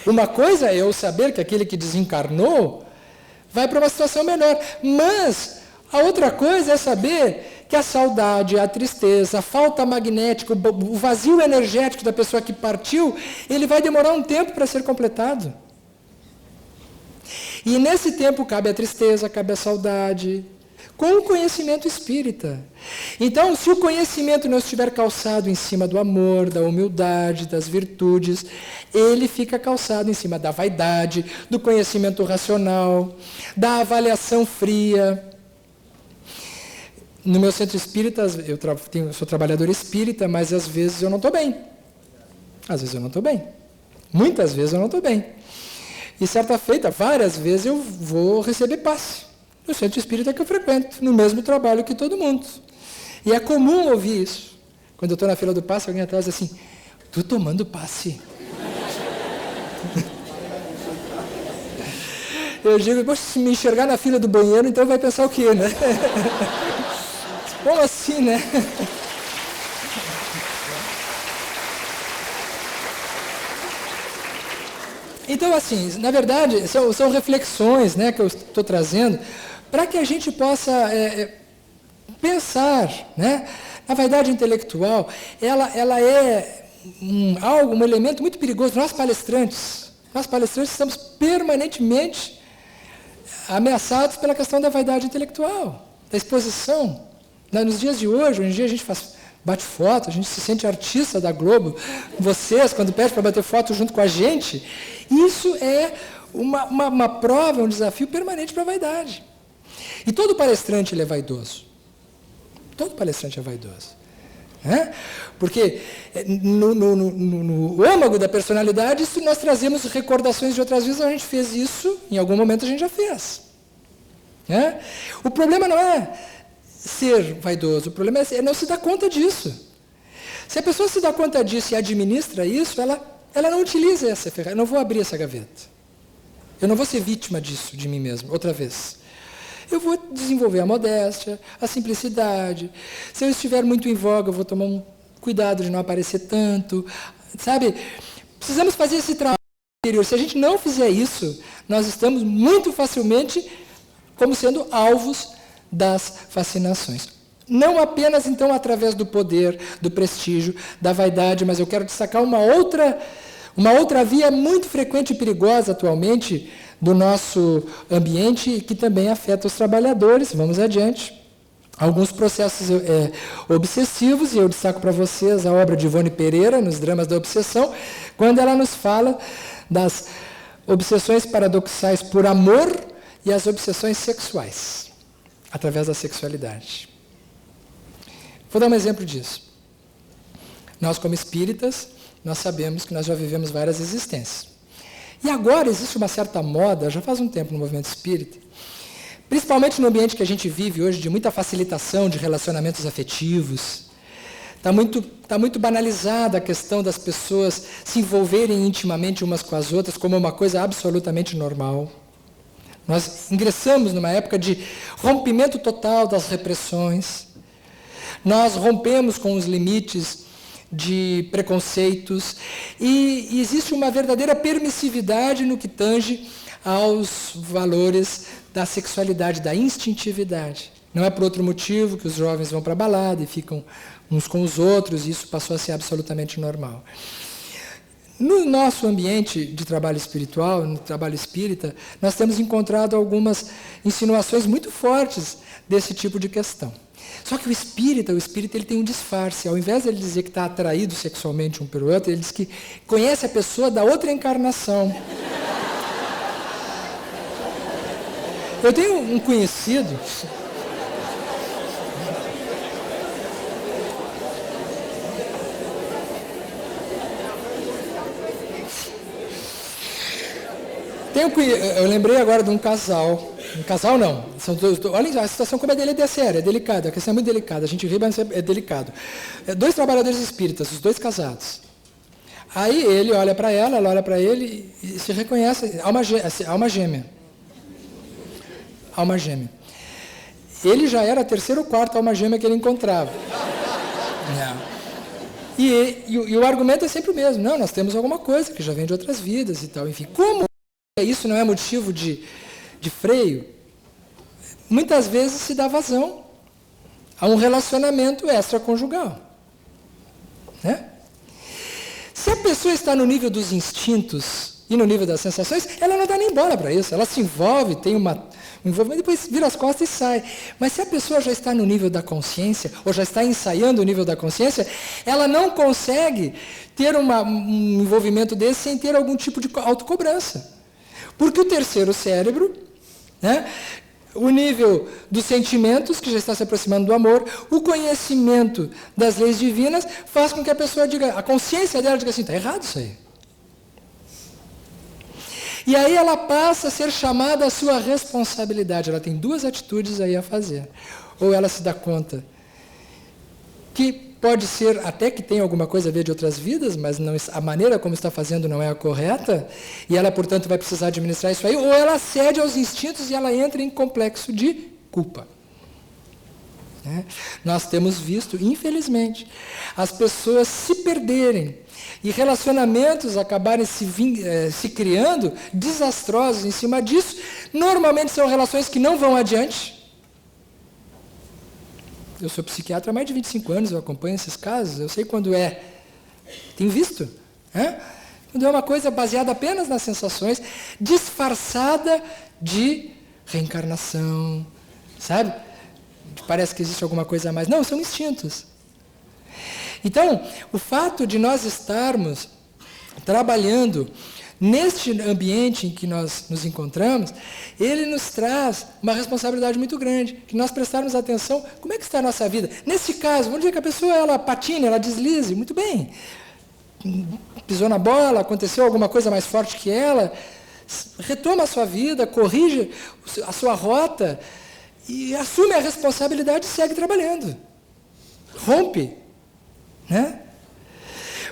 Uma coisa é eu saber que aquele que desencarnou vai para uma situação melhor. Mas a outra coisa é saber que a saudade, a tristeza, a falta magnética, o vazio energético da pessoa que partiu, ele vai demorar um tempo para ser completado. E nesse tempo cabe a tristeza, cabe a saudade, com o conhecimento espírita. Então, se o conhecimento não estiver calçado em cima do amor, da humildade, das virtudes, ele fica calçado em cima da vaidade, do conhecimento racional, da avaliação fria. No meu centro espírita, eu sou trabalhador espírita, mas às vezes eu não estou bem. Às vezes eu não estou bem. Muitas vezes eu não estou bem. E certa feita, várias vezes eu vou receber passe no centro espírita que eu frequento, no mesmo trabalho que todo mundo. E é comum ouvir isso. Quando eu estou na fila do passe, alguém atrás diz assim, tu tomando passe? Eu digo, poxa, se me enxergar na fila do banheiro, então vai pensar o quê, né? Como assim, né? Então, assim, na verdade, são reflexões, né, que eu estou trazendo para que a gente possa pensar, né? A vaidade intelectual, ela é um elemento muito perigoso. Nós palestrantes estamos permanentemente ameaçados pela questão da vaidade intelectual, da exposição. Nos dias de hoje, a gente bate foto, a gente se sente artista da Globo. Vocês, quando pedem para bater foto junto com a gente, isso é uma prova, um desafio permanente para a vaidade. E todo palestrante ele é vaidoso. Todo palestrante é vaidoso. Né? Porque no âmago da personalidade, se nós trazemos recordações de outras vezes, a gente fez isso, em algum momento a gente já fez. Né? O problema não é ser vaidoso, o problema é não se dar conta disso. Se a pessoa se dá conta disso e administra isso, ela não utiliza essa ferramenta. Eu não vou abrir essa gaveta. Eu não vou ser vítima disso, de mim mesmo, outra vez. Eu vou desenvolver a modéstia, a simplicidade. Se eu estiver muito em voga, eu vou tomar um cuidado de não aparecer tanto. Sabe? Precisamos fazer esse trabalho interior. Se a gente não fizer isso, nós estamos muito facilmente como sendo alvos das fascinações. Não apenas, então, através do poder, do prestígio, da vaidade, mas eu quero destacar uma outra via muito frequente e perigosa atualmente do nosso ambiente e que também afeta os trabalhadores. Vamos adiante. Alguns processos obsessivos, e eu destaco para vocês a obra de Ivone Pereira, nos Dramas da Obsessão, quando ela nos fala das obsessões paradoxais por amor e as obsessões sexuais, através da sexualidade. Vou dar um exemplo disso. Nós, como espíritas, nós sabemos que nós já vivemos várias existências. E agora existe uma certa moda, já faz um tempo no movimento espírita, principalmente no ambiente que a gente vive hoje, de muita facilitação de relacionamentos afetivos. Está muito banalizada a questão das pessoas se envolverem intimamente umas com as outras como uma coisa absolutamente normal. Nós ingressamos numa época de rompimento total das repressões. Nós rompemos com os limites de preconceitos e existe uma verdadeira permissividade no que tange aos valores da sexualidade, da instintividade. Não é por outro motivo que os jovens vão para a balada e ficam uns com os outros, e isso passou a ser absolutamente normal. No nosso ambiente de trabalho espiritual, no trabalho espírita, nós temos encontrado algumas insinuações muito fortes desse tipo de questão. Só que o espírita ele tem um disfarce. Ao invés de ele dizer que está atraído sexualmente um pelo outro, ele diz que conhece a pessoa da outra encarnação. Eu tenho um conhecido... Eu lembrei agora de um casal. Um casal não. Olha a situação como é séria, é delicada. A questão é muito delicada. A gente ri, mas é delicado. Dois trabalhadores espíritas, os dois casados. Aí ele olha para ela olha para ele e se reconhece. Alma gêmea. Alma gêmea. Ele já era a terceira ou quarta alma gêmea que ele encontrava. E o argumento é sempre o mesmo. Não, nós temos alguma coisa que já vem de outras vidas e tal. Enfim, como isso não é motivo de freio, muitas vezes se dá vazão a um relacionamento extraconjugal. Né? Se a pessoa está no nível dos instintos e no nível das sensações, ela não dá nem bola para isso. Ela se envolve, tem um envolvimento, depois vira as costas e sai. Mas se a pessoa já está no nível da consciência, ou já está ensaiando o nível da consciência, ela não consegue ter um envolvimento desse sem ter algum tipo de autocobrança. Porque o terceiro cérebro, né, o nível dos sentimentos, que já está se aproximando do amor, o conhecimento das leis divinas, faz com que a pessoa diga, a consciência dela diga assim, está errado isso aí. E aí ela passa a ser chamada à sua responsabilidade. Ela tem duas atitudes aí a fazer. Ou ela se dá conta que pode ser até que tem alguma coisa a ver de outras vidas, mas não, a maneira como está fazendo não é a correta, e ela, portanto, vai precisar administrar isso aí, ou ela cede aos instintos e ela entra em complexo de culpa. Né? Nós temos visto, infelizmente, as pessoas se perderem e relacionamentos acabarem se criando desastrosos em cima disso. Normalmente são relações que não vão adiante. Eu sou psiquiatra há mais de 25 anos, eu acompanho esses casos, eu sei quando é. Tenho visto. Quando é uma coisa baseada apenas nas sensações, disfarçada de reencarnação, sabe? Parece que existe alguma coisa a mais. Não, são instintos. Então, o fato de nós estarmos trabalhando neste ambiente em que nós nos encontramos, ele nos traz uma responsabilidade muito grande, que nós prestarmos atenção, como é que está a nossa vida? Nesse caso, vamos dizer que a pessoa ela patine, ela deslize, muito bem, pisou na bola, aconteceu alguma coisa mais forte que ela, retoma a sua vida, corrige a sua rota e assume a responsabilidade e segue trabalhando. Rompe, né?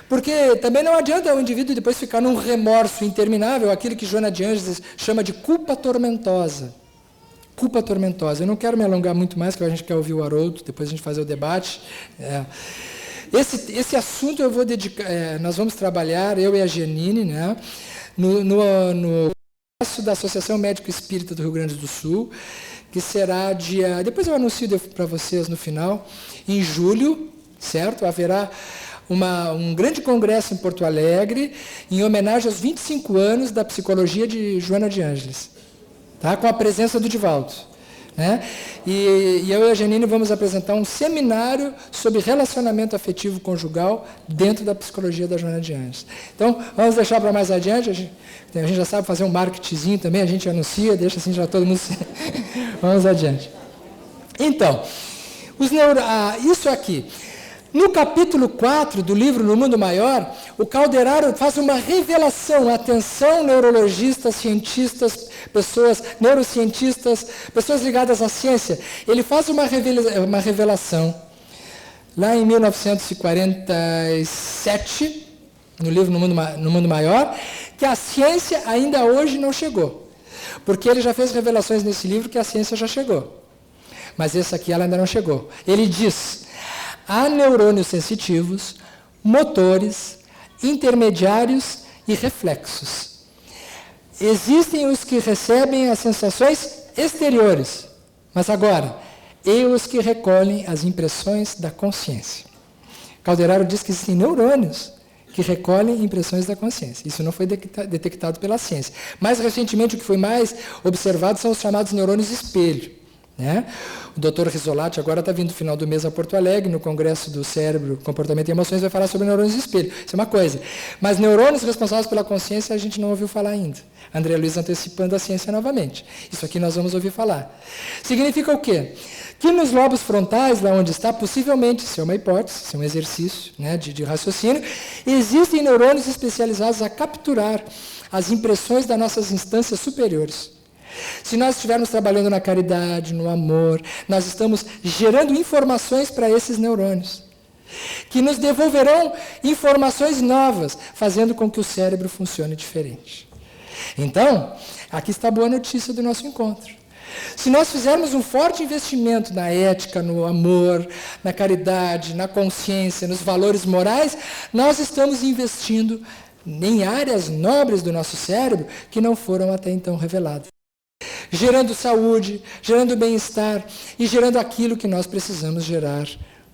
Porque também não adianta o indivíduo depois ficar num remorso interminável, aquilo que Joana de Ângeles chama de culpa tormentosa. Culpa tormentosa. Eu não quero me alongar muito mais, porque a gente quer ouvir o Haroldo, depois a gente fazer o debate. Esse assunto eu vou dedicar, nós vamos trabalhar, eu e a Janine, né, no congresso da Associação Médico Espírita do Rio Grande do Sul, que será dia, depois eu anuncio para vocês no final, em julho, certo? Haverá um grande congresso em Porto Alegre, em homenagem aos 25 anos da psicologia de Joana de Ângeles, tá? Com a presença do Divaldo. Né? E eu e a Janine vamos apresentar um seminário sobre relacionamento afetivo conjugal dentro da psicologia da Joana de Ângeles. Então, vamos deixar para mais adiante, a gente já sabe fazer um marketingzinho também, a gente anuncia, deixa assim já todo mundo... Vamos adiante. Então, isso aqui... No capítulo 4 do livro No Mundo Maior, o Calderaro faz uma revelação. Atenção, neurologistas, cientistas, pessoas, neurocientistas, pessoas ligadas à ciência. Ele faz uma revelação, lá em 1947, no livro No Mundo Maior, que a ciência ainda hoje não chegou. Porque ele já fez revelações nesse livro que a ciência já chegou. Mas esse aqui ela ainda não chegou. Ele diz... Há neurônios sensitivos, motores, intermediários e reflexos. Existem os que recebem as sensações exteriores, mas agora, e os que recolhem as impressões da consciência. Calderaro diz que existem neurônios que recolhem impressões da consciência. Isso não foi detectado pela ciência. Mais recentemente, o que foi mais observado são os chamados neurônios espelho. Né? O Dr. Risolati agora está vindo no final do mês a Porto Alegre, no Congresso do Cérebro, Comportamento e Emoções, vai falar sobre neurônios espelho. Isso é uma coisa. Mas neurônios responsáveis pela consciência a gente não ouviu falar ainda. André Luiz antecipando a ciência novamente. Isso aqui nós vamos ouvir falar. Significa o quê? Que nos lobos frontais, lá onde está, possivelmente, isso é uma hipótese, isso é um exercício, né, de raciocínio, existem neurônios especializados a capturar as impressões das nossas instâncias superiores. Se nós estivermos trabalhando na caridade, no amor, nós estamos gerando informações para esses neurônios, que nos devolverão informações novas, fazendo com que o cérebro funcione diferente. Então, aqui está a boa notícia do nosso encontro. Se nós fizermos um forte investimento na ética, no amor, na caridade, na consciência, nos valores morais, nós estamos investindo em áreas nobres do nosso cérebro que não foram até então reveladas. Gerando saúde, gerando bem-estar e gerando aquilo que nós precisamos gerar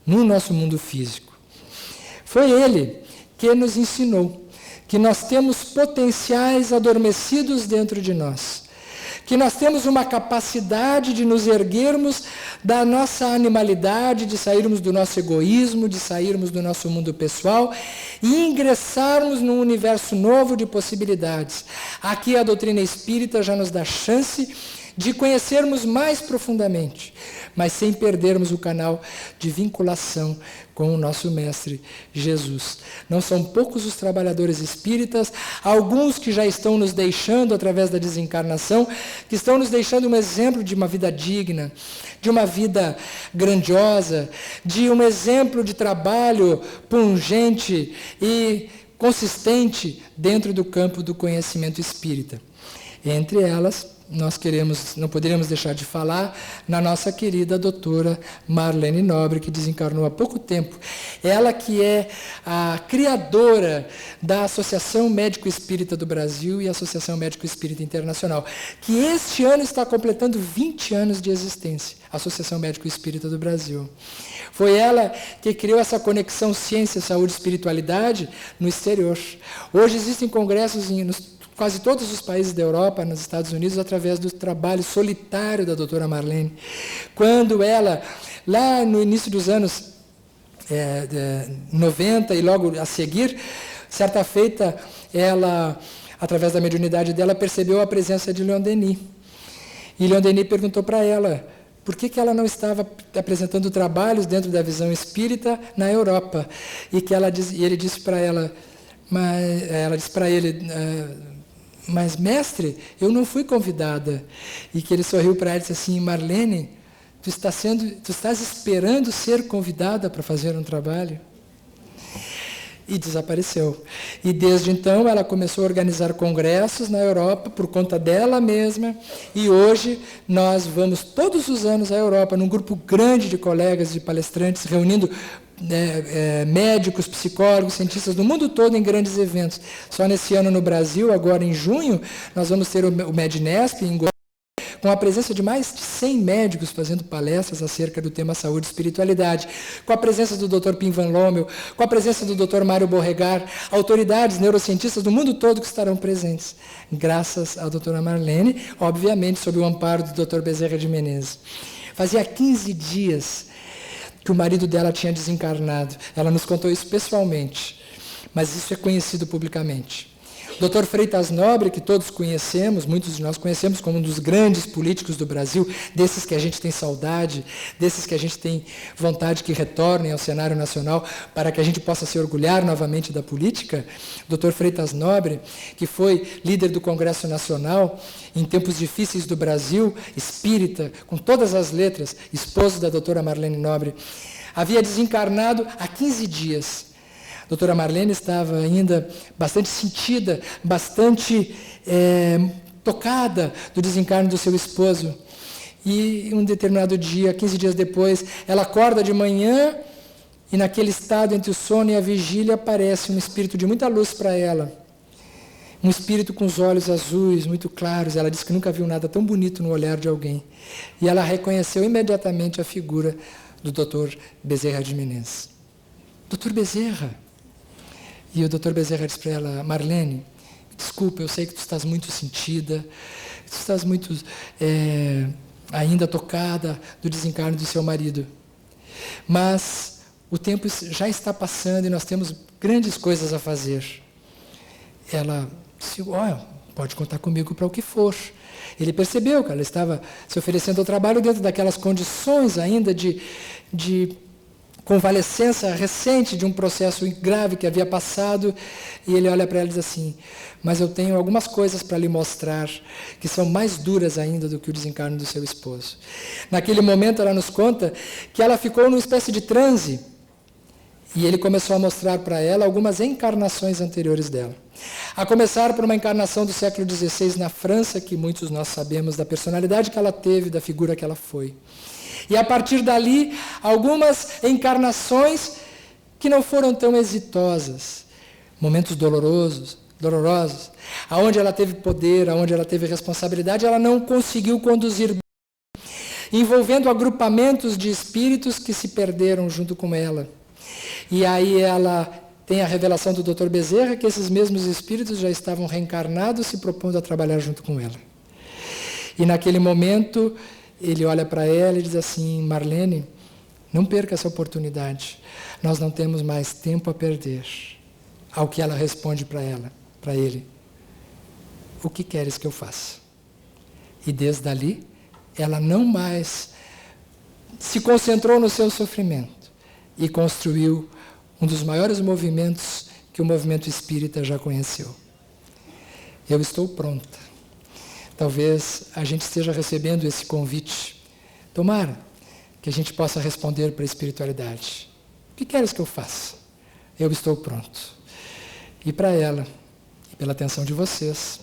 no nosso mundo físico. Foi ele que nos ensinou que nós temos potenciais adormecidos dentro de nós, que nós temos uma capacidade de nos erguermos da nossa animalidade, de sairmos do nosso egoísmo, de sairmos do nosso mundo pessoal e ingressarmos num universo novo de possibilidades. Aqui a doutrina espírita já nos dá chance de conhecermos mais profundamente, mas sem perdermos o canal de vinculação com o nosso Mestre Jesus. Não são poucos os trabalhadores espíritas, alguns que já estão nos deixando através da desencarnação, que estão nos deixando um exemplo de uma vida digna, de uma vida grandiosa, de um exemplo de trabalho pungente e consistente dentro do campo do conhecimento espírita. Entre elas, não poderíamos deixar de falar na nossa querida doutora Marlene Nobre, que desencarnou há pouco tempo. Ela que é a criadora da Associação Médico Espírita do Brasil e a Associação Médico Espírita Internacional, que este ano está completando 20 anos de existência, a Associação Médico Espírita do Brasil. Foi ela que criou essa conexão ciência, saúde e espiritualidade no exterior. Hoje existem congressos nos quase todos os países da Europa, nos Estados Unidos, através do trabalho solitário da doutora Marlene. Quando ela, lá no início dos anos 90 e logo a seguir, certa feita, ela através da mediunidade dela, percebeu a presença de Leon Denis. E Leon Denis perguntou para ela por que ela não estava apresentando trabalhos dentro da visão espírita na Europa. E ele disse para ela, mas mestre, eu não fui convidada. E que ele sorriu para ela e disse assim, Marlene, tu estás esperando ser convidada para fazer um trabalho? E desapareceu. E desde então ela começou a organizar congressos na Europa por conta dela mesma. E hoje nós vamos todos os anos à Europa, num grupo grande de colegas e palestrantes, reunindo médicos, psicólogos, cientistas do mundo todo em grandes eventos. Só nesse ano no Brasil, agora em junho, nós vamos ter o Mednesp em Goiás, com a presença de mais de 100 médicos fazendo palestras acerca do tema saúde e espiritualidade, com a presença do Dr. Pim Van Lommel, com a presença do Dr. Mário Borregar, autoridades, neurocientistas do mundo todo que estarão presentes, graças à doutora Marlene, obviamente sob o amparo do Dr. Bezerra de Menezes. Fazia 15 dias que o marido dela tinha desencarnado. Ela nos contou isso pessoalmente, mas isso é conhecido publicamente. Dr. Freitas Nobre, que todos conhecemos, muitos de nós conhecemos como um dos grandes políticos do Brasil, desses que a gente tem saudade, desses que a gente tem vontade que retornem ao cenário nacional para que a gente possa se orgulhar novamente da política. Dr. Freitas Nobre, que foi líder do Congresso Nacional em tempos difíceis do Brasil, espírita, com todas as letras, esposo da doutora Marlene Nobre, havia desencarnado há 15 dias. A doutora Marlene estava ainda bastante sentida, bastante tocada do desencarne do seu esposo. E um determinado dia, 15 dias depois, ela acorda de manhã e naquele estado entre o sono e a vigília aparece um espírito de muita luz para ela. Um espírito com os olhos azuis, muito claros. Ela disse que nunca viu nada tão bonito no olhar de alguém. E ela reconheceu imediatamente a figura do Dr. Bezerra de Menezes. Dr. Bezerra. E o Dr. Bezerra disse para ela, Marlene, desculpa, eu sei que tu estás muito sentida, que tu estás muito ainda tocada do desencarne do seu marido. Mas o tempo já está passando e nós temos grandes coisas a fazer. Ela disse, pode contar comigo para o que for. Ele percebeu que ela estava se oferecendo ao trabalho dentro daquelas condições ainda de convalescença recente de um processo grave que havia passado, e ele olha para ela e diz assim, mas eu tenho algumas coisas para lhe mostrar que são mais duras ainda do que o desencarne do seu esposo. Naquele momento ela nos conta que ela ficou numa espécie de transe, e ele começou a mostrar para ela algumas encarnações anteriores dela. A começar por uma encarnação do século XVI na França, que muitos nós sabemos da personalidade que ela teve, da figura que ela foi. E a partir dali, algumas encarnações que não foram tão exitosas, momentos dolorosos, aonde ela teve poder, aonde ela teve responsabilidade, ela não conseguiu conduzir bem, envolvendo agrupamentos de espíritos que se perderam junto com ela. E aí ela tem a revelação do Dr. Bezerra que esses mesmos espíritos já estavam reencarnados, se propondo a trabalhar junto com ela. E naquele momento ele olha para ela e diz assim, Marlene, não perca essa oportunidade, nós não temos mais tempo a perder. Ao que ela responde para ele, o que queres que eu faça? E desde ali, ela não mais se concentrou no seu sofrimento e construiu um dos maiores movimentos que o movimento espírita já conheceu. Eu estou pronta. Talvez a gente esteja recebendo esse convite. Tomara que a gente possa responder para a espiritualidade. O que queres que eu faça? Eu estou pronto. E para ela, e pela atenção de vocês,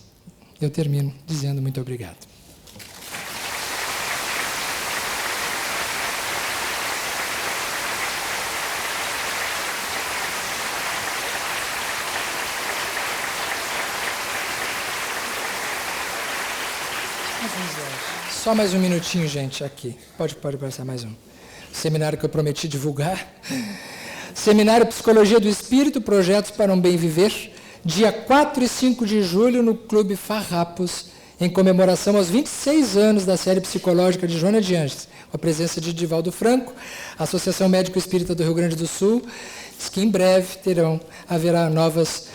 eu termino dizendo muito obrigado. Só mais um minutinho, gente, aqui. Pode passar mais um. Seminário que eu prometi divulgar. Seminário Psicologia do Espírito, Projetos para um Bem Viver, dia 4 e 5 de julho, no Clube Farrapos, em comemoração aos 26 anos da série psicológica de Joana de Ângeles, com a presença de Divaldo Franco, a Associação Médico Espírita do Rio Grande do Sul, diz que em breve haverá novas